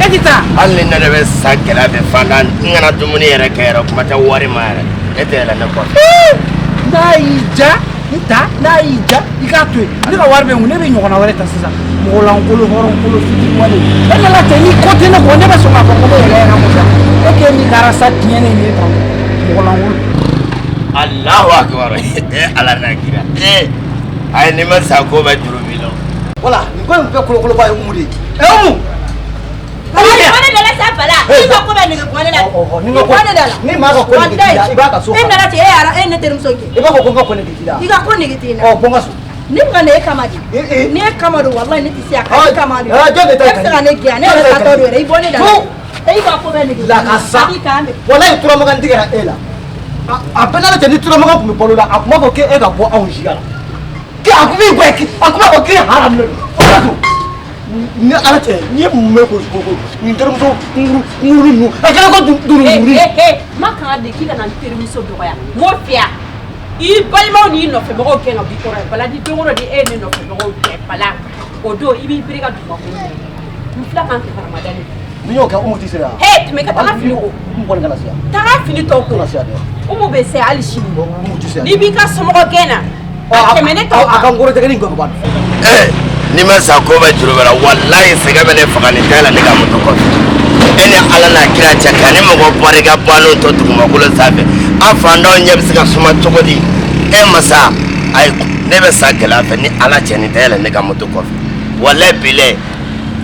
e ti taa hali ni ne de bɛ sa gɛlɛya fɛ fanda n kana dumuni yɛrɛ kɛ yɛrɛ kuma tɛ wari ma yɛrɛ e tɛ yɛlɛ ne kɔfɛ n'a y'i ja n ta n'a y'i ja i k'a to yen ne ka wari bɛ n kun ne bɛ ɲɔgɔnna wɛrɛ ta sisan mɔgɔlankolon hɔrɔnkolo fitiri wale e nana ten n'i kɔte ne kɔ ne bɛ sɔn k'a fɔ ko ne yɛrɛ yɛrɛ ko sa e k'e n'i ka arasa tiɲɛnen nin ye tan mɔgɔlankolon alahu akibaru ala n'a kira a ye ni ma sa ko bɛ juru bi la wala nin ko in bɛɛ kolokoloba ye umu de ye umu ne dala sa bala i ka ko bɛ nege bɔ ne la ni ko ne da la ni maa ka ko nege t'i la i b'a ka so e nana ten e ne terimuso kɛ i b'a fɔ ko n ka ko nege t'i la i ka ko nege t'i la bɔ n ka so ne bɛ ka ne e kama de ne e kama don walahi ne tɛ se a kan e kama de jɔn de ta e bɛ se ka ne gɛn ne yɛrɛ ta tɔ don yɛrɛ i bɔ ne da la e ka ko bɛ nege la ka sa walahi turamagan tigɛra e la a bɛɛ n'ala cɛ ni turamagan tun bɛ balo la a tun b'a fɔ k'e ka bɔ anw siya la a kun b'i gɛn a kun b'a fɔ k'e haram de don ni ala cɛ n'i ye mun bɛ ko nin terimuso nkuru ninnu a kɛra ko durumuri ma kan ka de k'i kana n terimuso dɔgɔya m'o fiya i balimaw n'i nɔfɛbagaw gɛn ka b'i kɔrɔ ye bala ni don o don ni e ye ne nɔfɛbagaw gɛn bala o don i b'i biri ka dugumakolo minɛ n fila kan kɛ haramadani ni y'o kɛ umu tɛ se yan tɛmɛ ka taga fini ko umu kɔni kana se yan taga fini tɔw ko umu bɛ se hali sini n'i b'i ka somɔgɔ gɛn na a tɛmɛ ne tɔw a ka ngorotɛgɛni gɔnɔ b'a ni ma sa ko bɛ juru bɛ la walayi sɛgɛ bɛ ne faga nin tɛ la ne ka moto kɔfɛ e ni ala n'a kira cɛ ka ni mɔgɔ bɔra i ka balo to dugumakolo sanfɛ an fantanw ɲɛ bɛ se ka suma cogo di e masa ayi ne bɛ sa gɛlɛya fɛ ni ala cɛ nin tɛ la ne ka moto kɔfɛ walayi bilɛ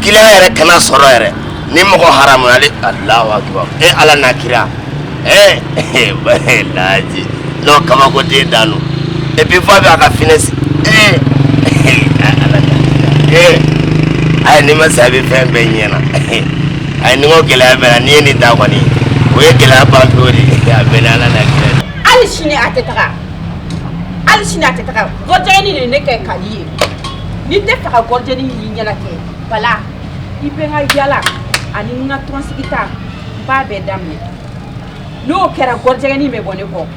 kiliyan yɛrɛ kana sɔrɔ yɛrɛ ni mɔgɔ haramuyali alahu akibar e ala n'a kira Laji. No, kama kote dano. Et puis, faut avoir la finesse. Ay, ni ma sabi faire baigner. Ay, ni ngo kela bela ni ni ta kwani. We kela ba tori. Ya bela la na kela. Ali shine atetaka. Ali shine atetaka. Gojeni ne ke kali. Ni te fa gojeni ni nyala ke. Bala. Ipenga yala. Ani nga transikita. Ba be damne. No kera gojeni me bone ko.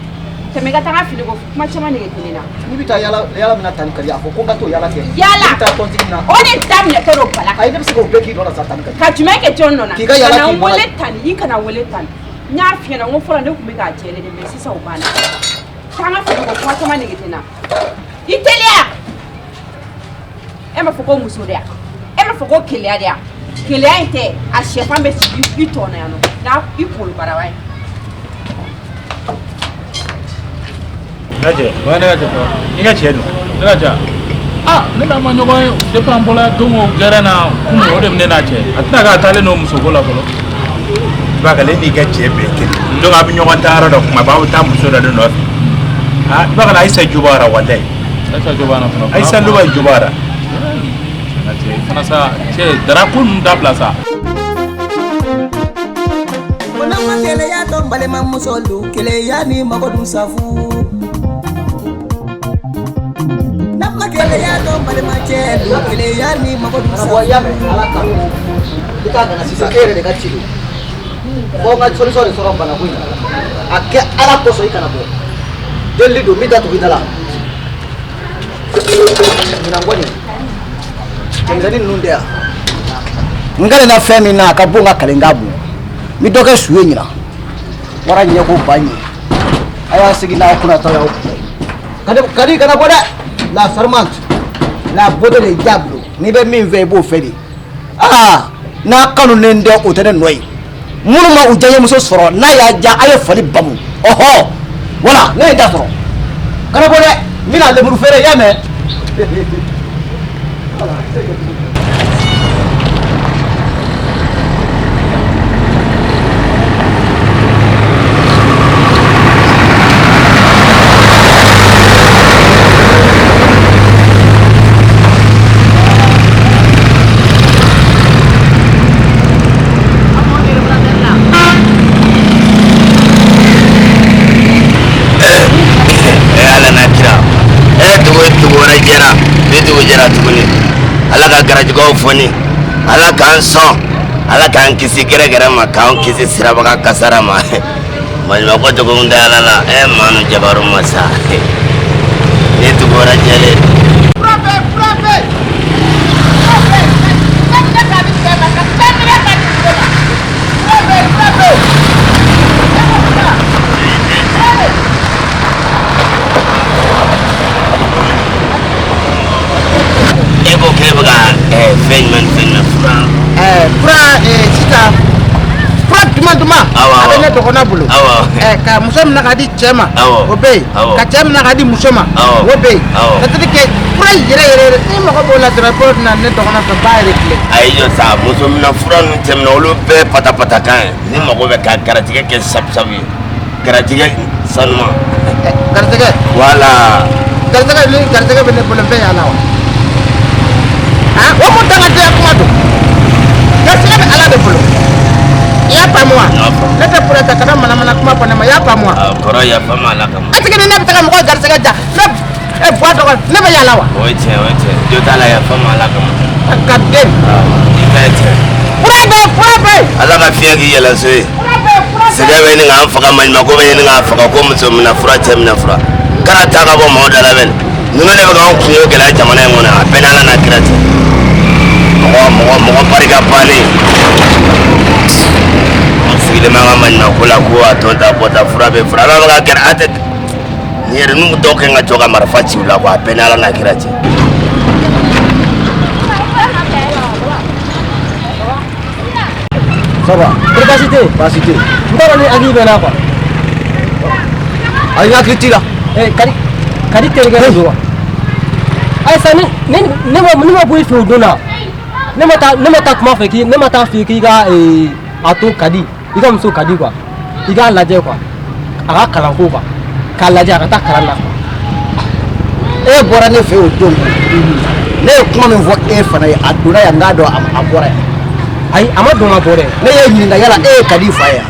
Temega tanga fili ko kuma chama ne ketelena. Ni bita yala mina tan kali afo ko ngato yala ke. Yala. Bita kontinina. One damne toro bala. Ay dem siko beki dona satan kali. Ka jume ke tonno na. Kiga yala ki wole tan yi kana wole tan. Nya fi na ngo fola ne kuma ga jele de me sisa ubana. Tanga fili ko kuma chama ne ketena. Itelia. Ema foko musoria. Ema foko kelia dia. Kelia ite a chefa me si bitona ya no. Na ipolo barawai. Naje, wana naje ko. Inga chedo. Naje. Ne da manyo ko de pambola dongo garana kuno ode mne naje. Atna ga tale no musogola ko. Ba ga le ni ga chebe ke. Ndo ga binyo ko tara do kuma ba ta muso da no. Ba ga Aisha Jubara wallahi. Aisha Jubara no. Aisha Luba Jubara. Naje, kana sa che dara kun da plaza. Wana makele ya tombale mamusolu kele ya ni magodu safu. Kele ya tombale machelu kele ya ni magodu safu. Abo yame ala kamu. Kita kana sisa kere de kachilo. Ko nga sori soromba na kuina. Ake ala poso ikana bo. Deli do mida to bidala. Ninangoni. Kenzani nundea. Ngale na femi na kabunga kalengabu. Midoke suwe nyina. Wara nyeko banyi. Aya sigina kuna tayo. Kadi kana boda. La servante, la beauté des diables, ni be min ve bo fedi. Na kanu nende o tene noy. Munu ma ujaye muso soro na ya ja aye fali bamu. Oho. Wala, ne da soro. Kana bole, mina le muru fere ya me. Garajgo foni ala kan son ala kan kisi gere gere ma kan kisi siraba kasara ma malma ko to gunda ala la manu jabaru masa ni to gora jele profe duma abene to kona bulu ka muso na kadi chema obe ka chema na kadi muso ma obe tatike ke pura yere ni mo ko bona transport na ne to kona to bayre kle ayo sa muso na furan chema olu be pata kan ni mo ko be ka karatike ke sabsabi karatike sanma karatike wala karatike bene bolombe ya lawa wo mo tanga te akuma to karatike ala de bulu ya pamwa leta pura takana mana kuma pana ya pamwa koro ya pama la kama atike ne bitaka mo garsega ja ne boato ne ba yala wa oite jo tala ya pama la kama kadem ikete pura ala ka fiya ki yala so sega be ni ngam faka man mako be ni ngam faka ko muso mina fura temna fura kana ta ka bo mo dala ben ni ngale ba ko yo kala jamana ngona apena la na kirate mo parika pani sigile mama manna kula ko atonda bota fura be fura ba ga kera ate yere nu doke nga joga marfachi la ko apena la na kirate Saba, capacité. Ndara ni agi bena kwa. Ai ngak kitila. Kadi terga ndo. Ai sani ne mo bui fu dona. Ne mata kuma feki, ne mata feki ga ato kadi. Iga mso kadi kwa. i k'a lajɛ quoi a ka kalanko quoi k'a lajɛ a ka taa kalan na e bɔra ne fɛ o don ne ye kuma min fɔ e fana ye a donna yan n k'a dɔn a bɔra yan ayi a ma don ka bɔ dɛ ne ye ɲininka yala e ye Kadi fa ye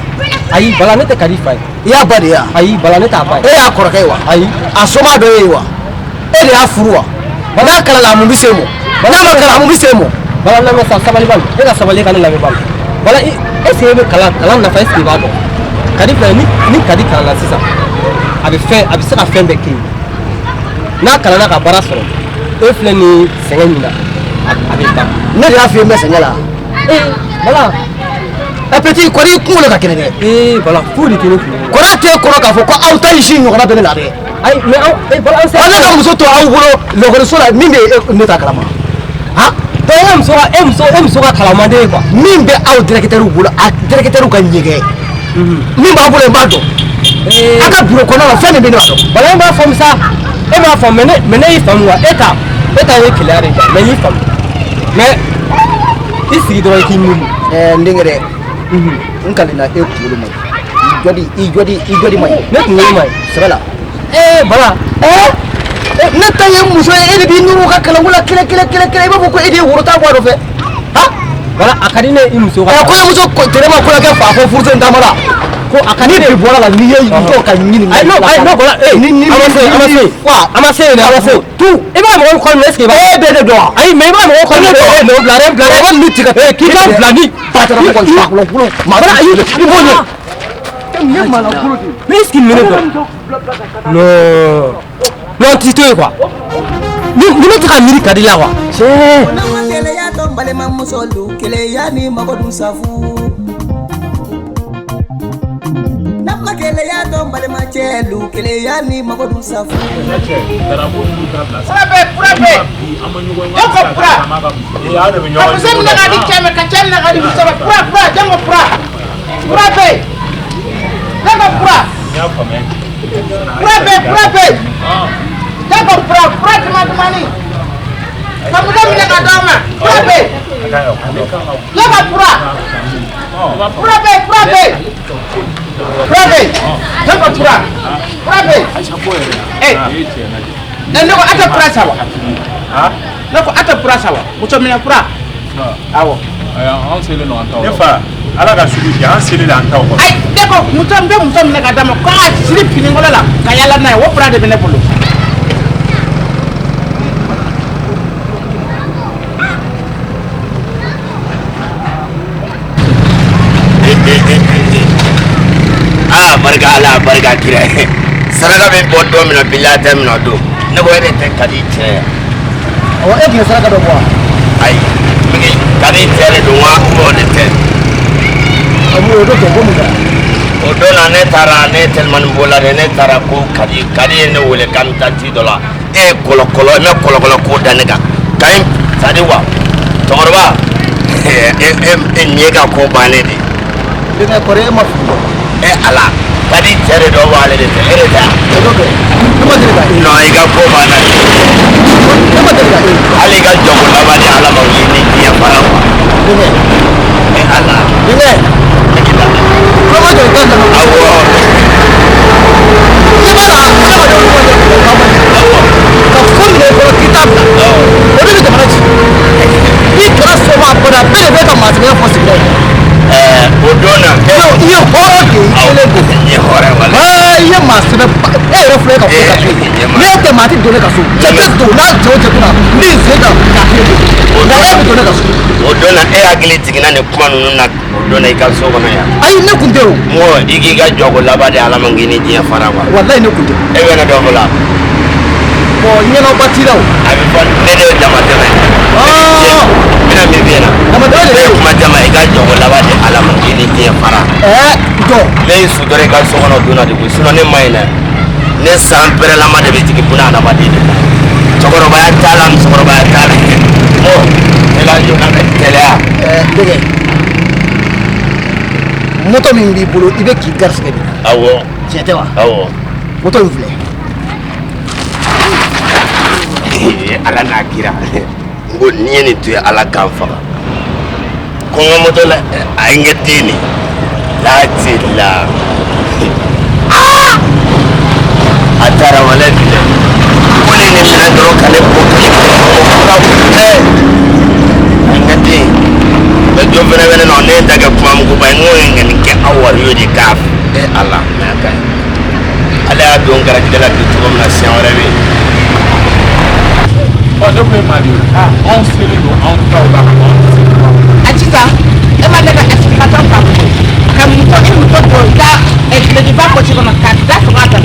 ayi Bala ne tɛ Kadi fa ye i y'a ba de ye ayi Bala ne t'a ba ye e y'a kɔrɔkɛ ye wa ayi a soma dɔ ye wa e de y'a furu wa n'a kalala mun bɛ se mɔ n'a ma kalan mun bɛ se mɔ Bala lamɛn sa sabali bali e ka sabali ka ne lamɛn bali Bala est-ce que e bɛ kalan nafa est-ce que i b'a dɔn Kadi filɛ ni Kadi kalan na sisan a bɛ se ka fɛn bɛɛ kɛ n'a kalanna ka baara sɔrɔ e filɛ ni sɛgɛn min na a bɛ ban ne de y'a f'i ye n bɛ sɛgɛn la Bala ɛ petit kɔni i kunkolo ka kɛnɛ dɛ Bala foyi de tɛ ne kunkolo kɔrɔ t'e kɔrɔ k'a fɔ ko aw ta in si ɲɔgɔnna bɛ ne la dɛ ayi mais aw Bala an ne ka muso to aw bolo lakɔliso la min bɛ ne ta kalama e muso ka kalamanden ye quoi min bɛ aw directeur bolo a directeur ka ɲɛgɛn min b'a bolo n b'a dɔn a ka bureau kɔnɔna la fɛn min bɛ ne b'a dɔn Bala e m'a faamu sa e m'a faamu mais ne y'i faamu wa e ta ye keleya de quoi mais n y'i faamu mais i sigi dɔrɔn i k'i miiri n denkɛ dɛ n kalila e kunkolo ma ɲi i jɔdi ma ɲi ne kunkolo ma ɲi sɛbɛ la Bala ne ta ye muso ye e de b'i nuru ka kalanko la kɛlɛ i b'a fɔ ko e de ye woro ta bɔ a nɔfɛ Bala a ka di ne i muso ka kɔɲɔmuso tɛrɛ ma kɔɲɔkɛ fa fɔ furusen taama la ko a ka di ne bi bɔra la n'i ye muso ka ɲini ayi non Bala a ma se yen dɛ tu i b'a mɔgɔw kɔni est-ce que i b'a e bɛ ne dɔn wa ayi mais i b'a mɔgɔw kɔni dɔn bila ko ni tigɛ k'i ka bila ni patara mɔgɔ suwakulɔ Bala ayi i b'o ɲɛ mais est-ce qu'il me dɔn non ti to ye quoi ni ne tɛ ka miiri Kadi la quoi Keleya dɔn balimamuso lu keleya ni mago dun safu nama keleya dɔn balimacɛ lu keleya ni mago dun safu ala ka sugu kɛ an seli la an taw kɔnɔ ayi ne ko muso n bɛ muso minɛ ka d'a ma ko a siri finikolon la ka yala n'a ye o fura de bɛ ne bolo barika ala barika kira saraka bɛ bɔ don min na bilahi tɛ min na don ne ko e de tɛ Kadi cɛ ye awɔ e tun ye saraka dɔ bɔ wa ayi Kadi cɛ de don wa o de tɛ o don tɛ ko mun kɛra o don na ne taara ne telimani bola de ne taara ko Kadi ye ne wele k'an bɛ taa ci dɔ la e ye kɔlɔkɔlɔ n bɛ kɔlɔkɔlɔ ko da ne kan ka ɲi sadi wa cɛkɔrɔba e ɲɛ ka ko bannen de denkɛ kɔrɔ e ma furu ala Kadi cɛ de dɔ b'ale de fɛ e de tɛ ne ma deli ka e non i ka ko banna ne ma deli ka e hali i ka jɔko laban de ala ma wuli ni diɲɛ fara ma denkɛ ala denkɛ ne ma deli ka e awɔ ka fo minɛ kɔrɔ k'i t'a bila o de bɛ jamana ci n'i kɛra soma a kɔnɔ a bɛɛ de bɛ ka maasigiya fɔ sigida ye o don na i ye hɔrɔn de ye i kelen don i ye hɔrɔn wala i ye maa sɛbɛ e yɛrɛ filɛ ka fɔ ka to n'e tɛ maa ti don ne ka so cɛ tɛ don n'a cɛ o cɛ donna n b'i sen kan k'a kiri don nka e bɛ don ne ka so o don na e hakili jiginna nin kuma ninnu na o don na i ka so kɔnɔ yan ayi ne kun tɛ o n ko i k'i ka jɔko laban de ala ma k'i ni diɲɛ fara wa walayi ne kun tɛ e bɛ ne dɔn o la ɲɛnaba t'i la o a bɛ fɔ ne de ye dama tɛmɛ bɛna min f'i ɲɛna dama tɛmɛ de ne bɛ ye kuma caman i ka jɔko laban de ala ma k'i ni diɲɛ fara jɔ ne y'i sutura i ka so kɔnɔ don na de koyi sinon ne ma ɲi dɛ ne san pɛrɛlama de bɛ jigin buna adamaden de la cɛkɔrɔbaya t'a la musokɔrɔbaya t'a la ne ka jɔ ka gɛlɛya denkɛ moto min b'i bolo i bɛ k'i garisigɛ de awɔ tiɲɛ tɛ wa awɔ moto in filɛ ala n'a kira n ko n'i ye nin to ye ala k'an faga ko n ka moto la a ye n kɛ den de la tara wala bile wala ni mina doro kale ko ngati be do vena vena no ne daga kuma mu ba ngoy ngani ke awar yo di kaf Allah ma kai ala don gara dela di to na sian wala bi o do pe ma dio on sele no on ta ba Achika e ma daga Achika ta pa kam to da e le di ba ko ci na ka da so ata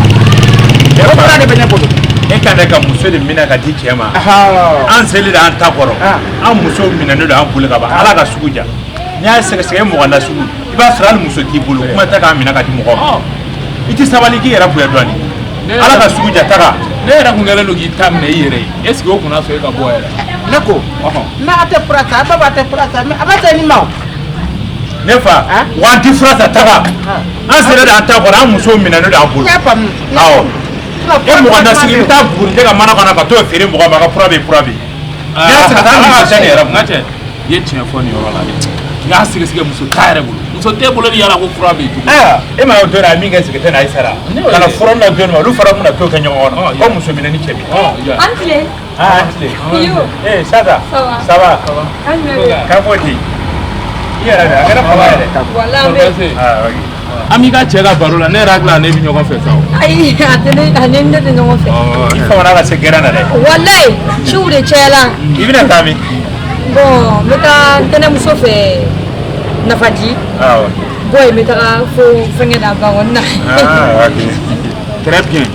e o para de benya bodo e ka daga muso de mina ka di kema an sele da an ta koro an muso mina ne da an bulu ka ba ala ka suguja nya sege sege mo na sugu iba sral muso ki bulu kuma ta ka mina ka di mo ko iti sabali ki era buya dwani ala ka suguja ta ka ne era kungela no gi tam ne yere est-ce que o kuna so e ka boya nako na ate prata baba ate prata me abata ni maw nefa wa difference taka an sere da ta ko an muso mina no da bulu awo e mo na sigi ta buru de ka mana kana ka to fere mo ka purabe ya sika ta ma ta ne era ngate ye tiɲɛ fɔ ni yɔrɔ la dɛ nka sigi sigi muso ta yɛrɛ bolo muso tɛ bolo ni yala ko purabe tugu e ma do na min kɛ sigi tɛ na isara kana fɔrɔ na do ma lu fara mun na to kɛ ɲɔgɔn kɔnɔ ko muso mina ni cɛ bi Antle. ça va ka fɔ di i yɛrɛ a kɛra fama yɛrɛ Wala be. an b'i ka cɛ ka baro la ne yɛrɛ hakili la ne bɛ ɲɔgɔn fɛ sa o Ayi, ane ne de ɲɔgɔn fɛ. i famana ka se gɛrɛn na dɛ Wallahi, ciw de cɛla. i bɛna taa min Bon, n bɛ taa ntɛnɛmuso fɛ Nafaji. Boy, n bɛ taga fo fɛngɛ da ba kɔni na. très bien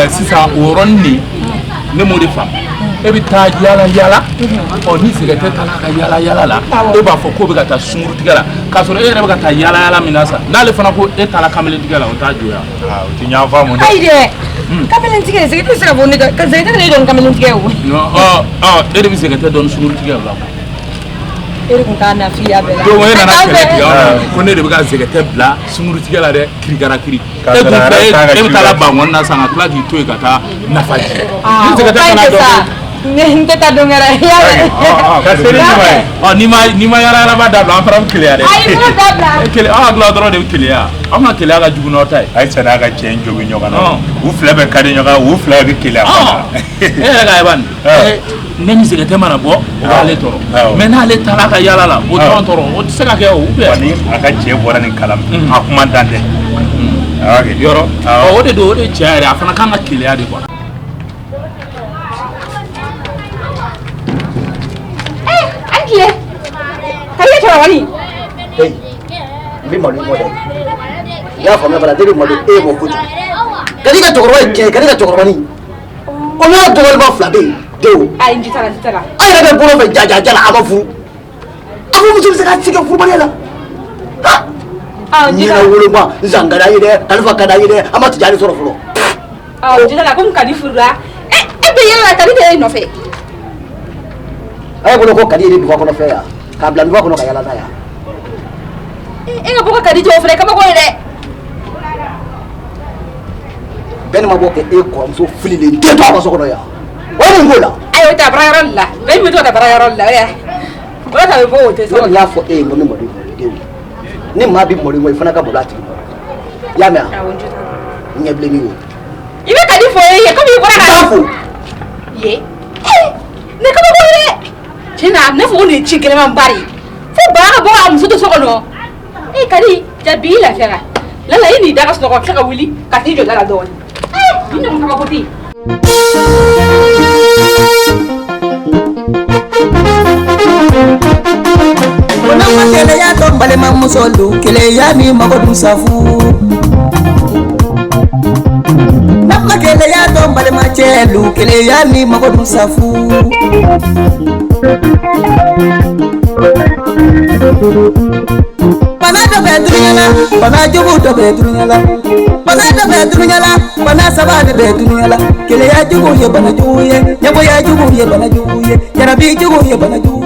sisan o yɔrɔnin de ne m'o de faamu e bɛ taa yala yala ni sɛgɛtɛ taara ka yala yala la e b'a fɔ k'o bɛ ka taa sunkuru tigɛ la k'a sɔrɔ e yɛrɛ bɛ ka taa yala yala min na sa n'ale fana ko e taara kamalen tigɛ la o t'a joya o tɛ ɲɔgɔn faamu dɛ Ayi dɛ, kamalen tigɛ sɛgɛtɛ tɛ se ka fɔ ne ka sɛgɛtɛ ka ne dɔn kamalen tigɛ o. e de bɛ sɛgɛtɛ dɔn sunkuru tigɛ la E de kun k'a nafiya bɛɛ la. donc e nana kɛlɛ tigɛ ko ne de bɛ ka sɛgɛtɛ bila sunkuru tigɛ la dɛ kirikara kiri e dun filɛ e bɛ taa ban kɔnɔna san ka tila k'i to yen ka taa Nafaji ni sɛgɛtɛ fana dɔn n tɛ taa don wɛrɛ ni ma yala yala ba dabila an fana bɛ keleya dɛ ayi n b'o dabila aw hakili la dɔrɔn de bɛ keleya aw ka keleya ka jugu n'aw ta ye a ye sani a ka cɛ in jogi ɲɔgɔn na u fila bɛ ka di ɲɔgɔn u fila bɛ keleya fana e yɛrɛ ka ye ban ne ni sɛgɛtɛ mana bɔ o b'ale tɔɔrɔ mais n'ale taara ka yala la o t'anw tɔɔrɔ o tɛ se ka kɛ o ni a ka cɛ bɔra nin kala a kuma dan tɛ yɔrɔ o de don o de cɛ yɛrɛ a fana kan ka keleya de quoi Antle. Kalian cara wani. Hey, n bɛ malo in kɔ dɛ i y'a faamuya fana ne bɛ malo e mɔ kojugu kadi ka cɛkɔrɔba ye cɛ kadi ka cɛkɔrɔbanin o n'a dɔgɔlima fila bɛ yen denw Ayi, n jitara, n jitara. an yɛrɛ bɛ bolo fɛ jajaja la a ma furu a ko muso bɛ se ka sigi furubaliya la ɲinɛ woloma nzan ka d'a ye dɛ kalifa ka d'a ye dɛ an ma tijani sɔrɔ fɔlɔ N jitara, ko n kadi furu la. E bɛ yɛlɛ la, kadi tɛ e nɔfɛ. a ye bolo ko kadi ye ni dufa kɔnɔ fɛ yan k'a bila dufa kɔnɔ ka yala n'a yan E ka bɔ ka kadi jɔ o fana, kabako ye dɛ. bɛɛ ni ma bɔ kɛ e kɔrɔmuso fililen den to a ka so kɔnɔ yan o ye mun k'o la Ayi, o tɛ a bara yɔrɔ de la. Bɛɛ bɛ to ka taa bara yɔrɔ de la, o yɛ. O la ta bɛ bɔ o tɛ ne y'a fɔ e ye ko ne malo denw ni maa bɛ malo i fana ka malo a tigi ma i y'a mɛn wa ɲɛ bilenni o I bɛ kadi fɔ e ye komi i bɔra ka. taa fo Ye. Ne kabako ye dɛ. Tiɲɛ na, ne fɔ ko nin ye ci gɛlɛman ba de ye. Fo bara ka bɔ a muso to so kɔnɔ. E kadi, ja bi i lafiyara. Lala, i n'i da ka sunɔgɔ tila ka wuli ka t'i jɔ da la dɔɔni. Ni ɲɔgɔn kabako tɛ yen. Nama keleya dɔn balima muso don keleya ni mago dun safu Nama keleya dɔn balima cɛ don keleya ni mago dun safu Bana dɔ bɛ dunuɲala bana jugu dɔ bɛ dunuɲala bana dɔ bɛ dunuɲala bana saba de bɛ dunuɲala keleya jugu ye bana jugu ye ɲɛgoya jugu ye bana jugu ye jarabi jugu ye bana jugu